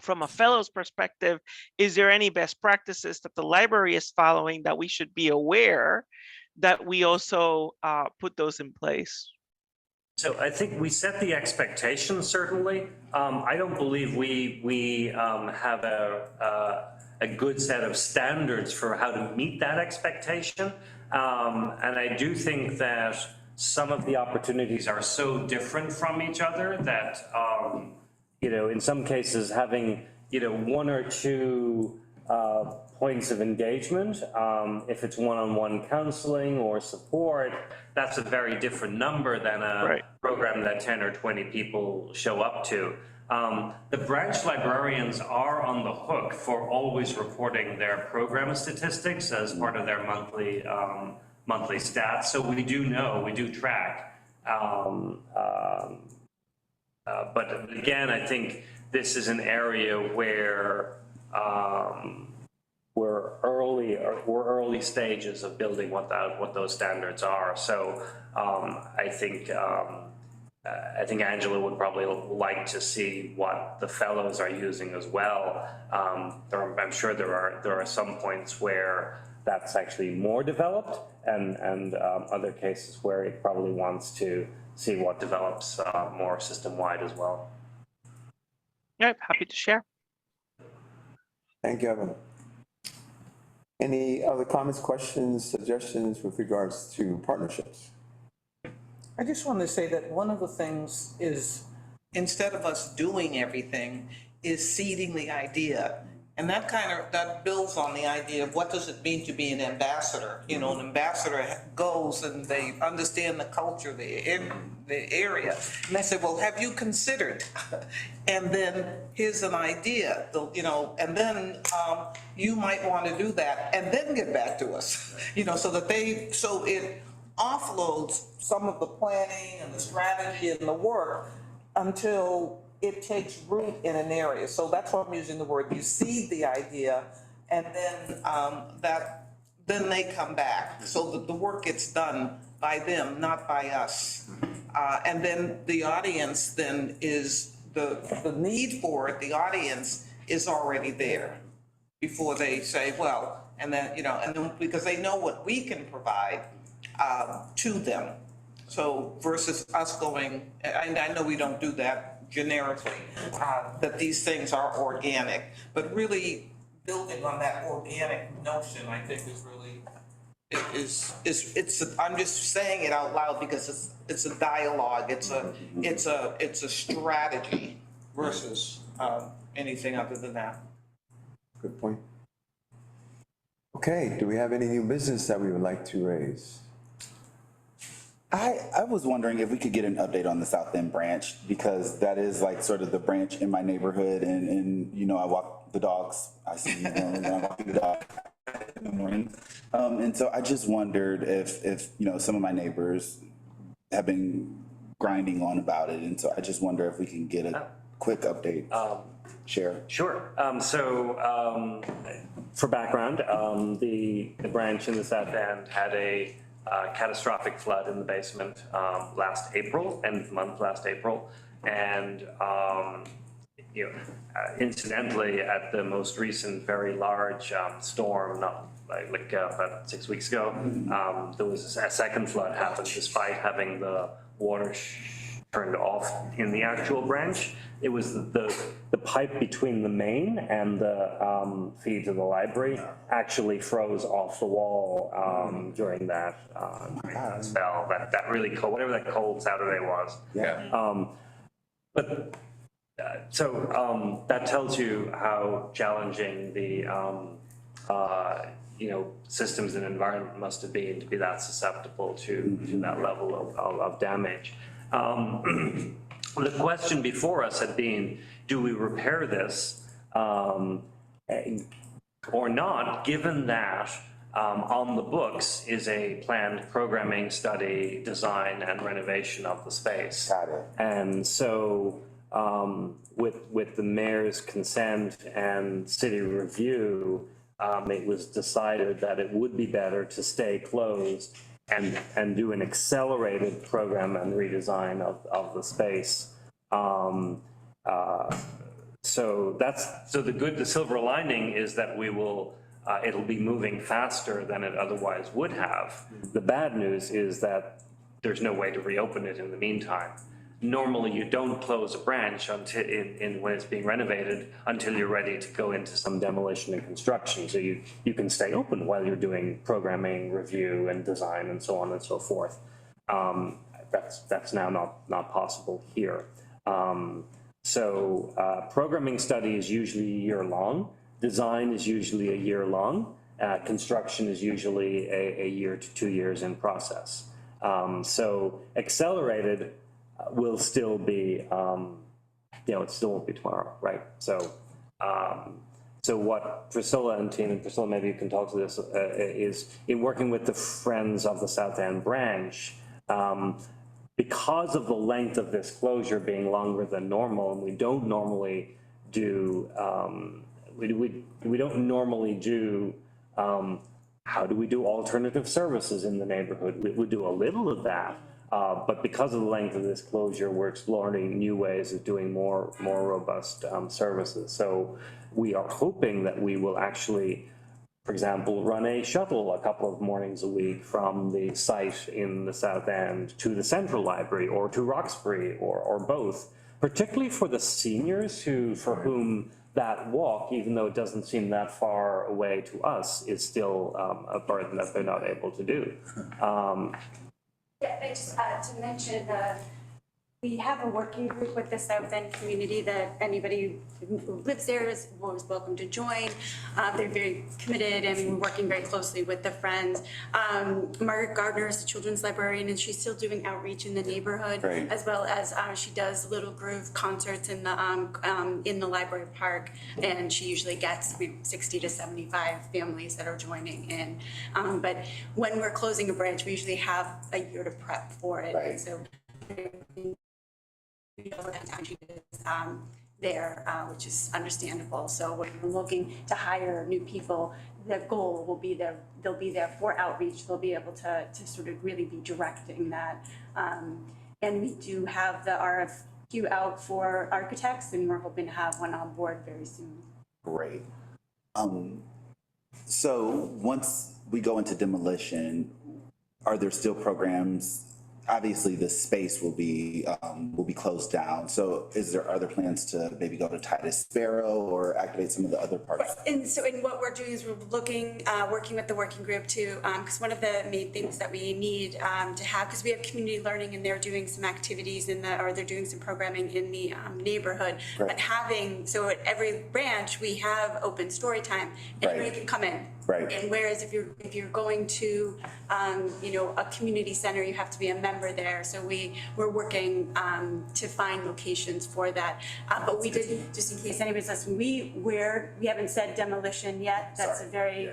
from a fellows perspective, is there any best practices that the library is following that we should be aware that we also put those in place? So I think we set the expectations, certainly. I don't believe we have a good set of standards for how to meet that expectation. And I do think that some of the opportunities are so different from each other that, you know, in some cases having, you know, one or two points of engagement, if it's one-on-one counseling or support, that's a very different number than a program that 10 or 20 people show up to. The branch librarians are on the hook for always reporting their program statistics as part of their monthly stats. So we do know, we do track. But again, I think this is an area where we're early stages of building what those standards are. So I think Angela would probably like to see what the fellows are using as well. I'm sure there are some points where that's actually more developed, and other cases where it probably wants to see what develops more system-wide as well. Yeah, happy to share. Thank you, Evan. Any other comments, questions, suggestions with regards to partnerships? I just want to say that one of the things is, instead of us doing everything, is seeding the idea. And that builds on the idea of what does it mean to be an ambassador? You know, an ambassador goes and they understand the culture, the area. And they say, well, have you considered? And then here's an idea, you know, and then you might want to do that and then get back to us, you know, so it offloads some of the planning and the strategy and the work until it takes root in an area. So that's why I'm using the word, you seed the idea, and then then they come back. So that the work gets done by them, not by us. And then the audience then is, the need for it, the audience is already there before they say, well, and then, you know, and then because they know what we can provide to them. So versus us going, and I know we don't do that generically, that these things are organic, but really building on that organic notion, I think is really, I'm just saying it out loud because it's a dialogue, it's a strategy versus anything other than that. Good point. Okay, do we have any new business that we would like to raise? I was wondering if we could get an update on the South End branch, because that is like sort of the branch in my neighborhood, and you know, I walk the dogs, I see you and I walk the dog in the morning. And so I just wondered if you know, some of my neighbors have been grinding on about it, and so I just wonder if we can get a quick update. Share. Sure. So for background, the branch in the South End had a catastrophic flood in the basement last April, end of month last April, and you know, incidentally, at the most recent very large storm, about 6 weeks ago, there was a second flood happened despite having the water turned off in the actual branch. It was the pipe between the main and the feed to the library actually froze off the wall during that spell. That really cold, whatever that cold Saturday was. Yeah. But so that tells you how challenging the systems and environment must have been to be that susceptible to that level of damage. The question before us had been, do we repair this or not, given that on the books is a planned programming study, design, and renovation of the space. Got it. And so with the mayor's consent and city review, it was decided that it would be better to stay closed and do an accelerated program and redesign of the space. So the silver lining is that we will, it'll be moving faster than it otherwise would have. The bad news is that there's no way to reopen it in the meantime. Normally, you don't close a branch until when it's being renovated until you're ready to go into some demolition and construction. So you can stay open while you're doing programming, review, and design, and so on and so forth. That's now not possible here. Programming study is usually a year long. Design is usually a year long. Construction is usually a year to 2 years in process. So accelerated will still be, it still won't be tomorrow, right? So what Priscilla and team, and Priscilla, maybe you can talk to this, is in working with the Friends of the South End branch, because of the length of this closure being longer than normal, and we don't normally do, we don't normally do, how do we do alternative services in the neighborhood? We do a little of that. But because of the length of this closure, we're exploring new ways of doing more robust services. So we are hoping that we will actually, for example, run a shuttle a couple of mornings a week from the site in the South End to the Central Library or to Roxbury or both, particularly for the seniors for whom that walk, even though it doesn't seem that far away to us, is still a burden that they're not able to do. Yeah, just to mention, we have a working group with the South End community that anybody who lives there is always welcome to join. They're very committed and we're working very closely with the Friends. Margaret Gardner is the children's librarian and she's still doing outreach in the neighborhood, Great. as well as she does Little Groove concerts in the library park, and she usually gets 60 to 75 families that are joining in. But when we're closing a branch, we usually have a year to prep for it. Right. So there, which is understandable. So when we're looking to hire new people, the goal will be they'll be there for outreach. They'll be able to sort of really be directing that. And we do have the RFQ out for architects, and we're hoping to have one on board very soon. Great. So once we go into demolition, are there still programs? Obviously, the space will be closed down. So, are there plans to maybe go to Titus Sparrow or activate some of the other parts? And so, what we're doing is we're looking, working with the working group to, because one of the main things that we need to have, because we have community learning and they're doing some activities or they're doing some programming in the neighborhood. Right. But so at every branch we have open story time, and everybody can come in. Right. And whereas if you're going to, a community center, you have to be a member there. So we're working to find locations for that. But we did, just in case anybody's listening, we haven't said demolition yet. That's a very,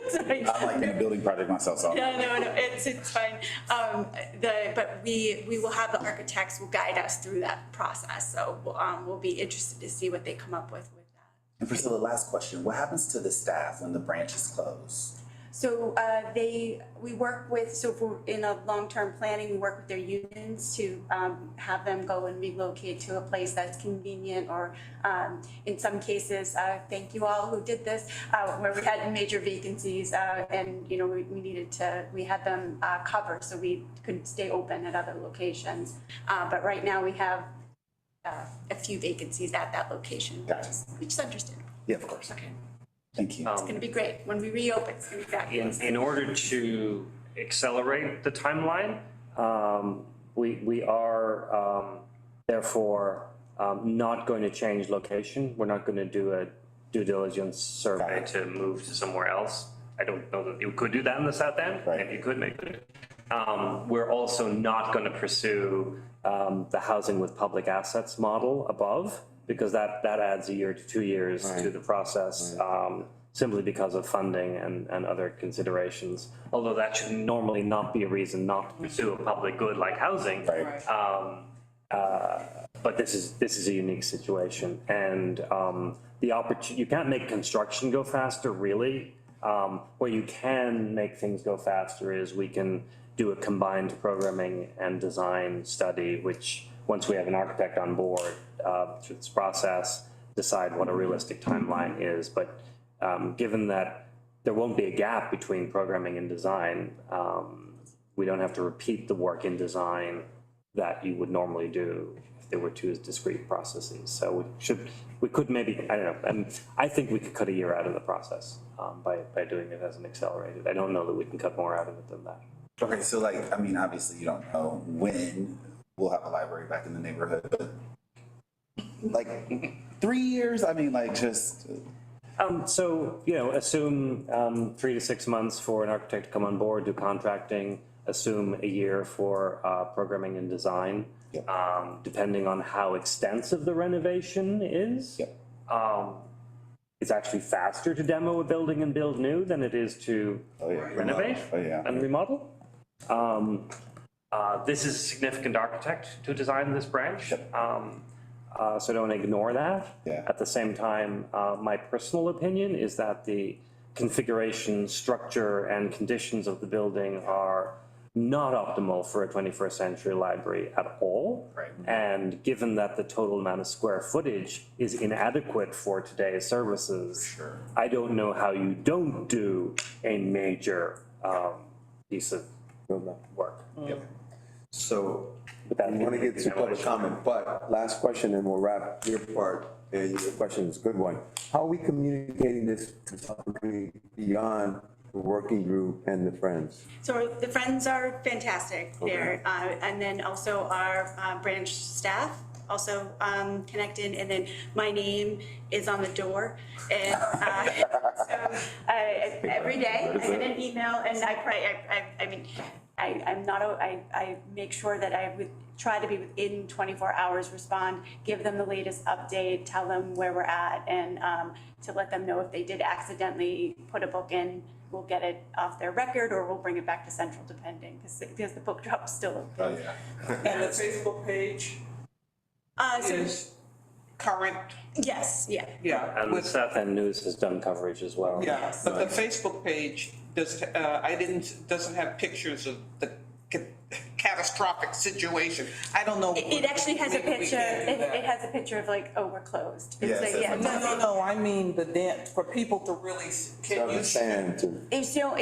Sorry. I'm like in a building project myself, so. No, it's fine. But we will have the architects will guide us through that process. So we'll be interested to see what they come up with that. And Priscilla, last question. What happens to the staff when the branch is closed? So we work with, so if we're in a long-term planning, we work with their unions to have them go and relocate to a place that's convenient, or in some cases, thank you all who did this, where we had major vacancies and, you know, we had them covered so we could stay open at other locations. But right now we have a few vacancies at that location, which is understandable. Yeah, of course. Okay. Thank you. It's gonna be great. When we reopen, it's gonna be fabulous. In order to accelerate the timeline, we are therefore not going to change location. We're not going to do a due diligence survey to move to somewhere else. I don't know that you could do that in the South End. Right. Maybe you could, maybe you could. We're also not going to pursue the housing with public assets model above, because that adds a year to 2 years to the process, simply because of funding and other considerations. Although that should normally not be a reason not to pursue a public good like housing. Right. But this is a unique situation, and the opportunity, you can't make construction go faster, really. Where you can make things go faster is we can do a combined programming and design study, which once we have an architect on board through this process, decide what a realistic timeline is. But given that there won't be a gap between programming and design, we don't have to repeat the work in design that you would normally do if there were two discrete processes. So we could maybe, I don't know, and I think we could cut a year out of the process by doing it as an accelerated. I don't know that we can cut more out of it than that. Okay, so like, I mean, obviously you don't know when we'll have a library back in the neighborhood, but like 3 years, I mean, like just. So, you know, assume 3 to 6 months for an architect to come on board, do contracting, assume a year for programming and design, depending on how extensive the renovation is. Yep. It's actually faster to demo a building and build new than it is to renovate and remodel. This is a significant architect to design this branch. So don't ignore that. At the same time, my personal opinion is that the configuration, structure, and conditions of the building are not optimal for a 21st century library at all. Right. And given that the total amount of square footage is inadequate for today's services, I don't know how you don't do a major piece of work. So I want to get to public comment, but last question and we'll wrap your part, and your question is a good one. How are we communicating this opportunity beyond the working group and the Friends? So the Friends are fantastic there. And then also our branch staff also connected, and then my name is on the door. And so every day I get an email, and I mean, I make sure that I would try to be within 24 hours, respond, give them the latest update, tell them where we're at, and to let them know if they did accidentally put a book in, we'll get it off their record, or we'll bring it back to Central, depending, because the book drop's still open. And the Facebook page is current? Yes, yeah. Yeah. And the South End News has done coverage as well. Yeah, but the Facebook page doesn't have pictures of the catastrophic situation. I don't know. It actually has a picture, it has a picture of like, oh, we're closed. It's like, yeah. No, I mean the dent, for people to really, can you? It's, you know,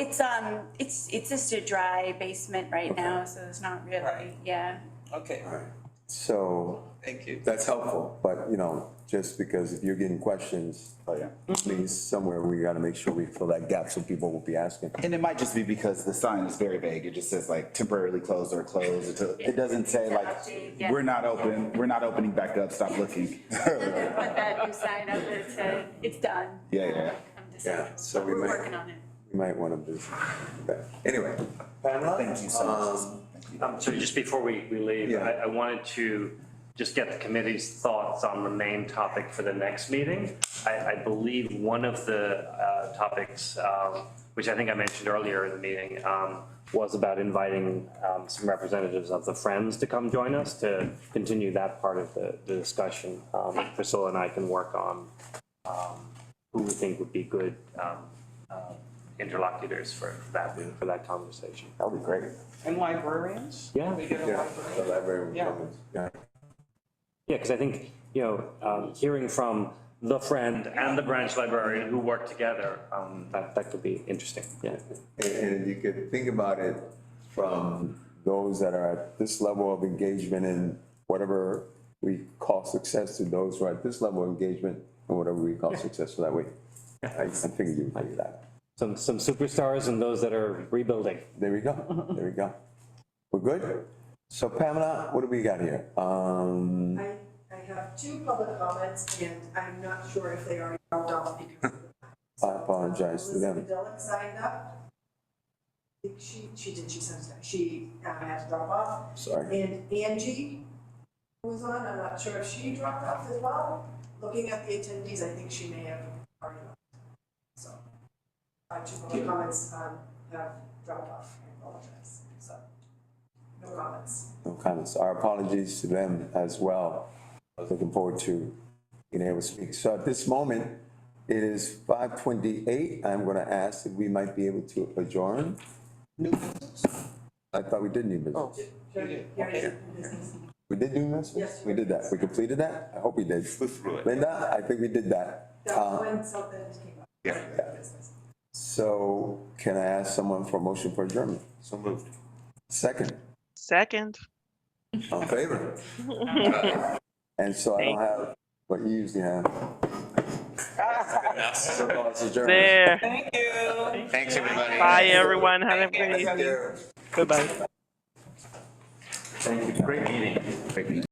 it's just a dry basement right now, so it's not really, yeah. Okay. All right. So. Thank you. That's helpful, but you know, just because if you're getting questions, means somewhere we gotta make sure we fill that gap so people will be asking. And it might just be because the sign is very vague. It just says like temporarily closed or closed. It doesn't say like, we're not open, we're not opening back up, stop looking. Put that new sign up that said, it's done. Yeah. Yeah, so We're working on it. We might wanna do, okay. Anyway, Pamela? Thank you so much. So just before we leave, I wanted to just get the committee's thoughts on the main topic for the next meeting. I believe one of the topics, which I think I mentioned earlier in the meeting, was about inviting some representatives of the Friends to come join us to continue that part of the discussion. Priscilla and I can work on who we think would be good interlocutors for that conversation. That would be great. And librarians? Yeah. We get a Yeah, librarian. the library Yeah. would, yeah. Yeah, because I think, hearing from the friend and the branch librarian who work together, that could be interesting, yeah. And you could think about it from those that are at this level of engagement in whatever we call success to those who are at this level of engagement and whatever we call successful that way. I figured you would do that. Some superstars and those that are rebuilding. There we go, there we go. We're good? So Pamela, what do we got here? I have two public comments, and I'm not sure if they already dropped off because of the. I apologize to them. Elizabeth Dillon signed up. I think she did, she sent it, she had to drop off. Sorry. And Angie was on, I'm not sure if she dropped off as well. Looking at the attendees, I think she may have already left. So, two public comments have dropped off, I apologize, so, no comments. No comments. Our apologies to them as well. I was looking forward to being able to speak. So at this moment, it is 5:28. I'm going to ask if we might be able to adjourn. New business? I thought we did new business. Okay. We did new business? Yes. We did that. We completed that? I hope we did. Linda, I think we did that. That was when something came up. Yeah. So can I ask someone for a motion for adjournment? So moved. Second, Second. all in favor? And so I don't have what you usually have. So call us adjourned. There. Thank you. Thanks, everybody. Bye, everyone. Have a great Thank evening. you. Goodbye. Thank you. Great meeting. Great meeting.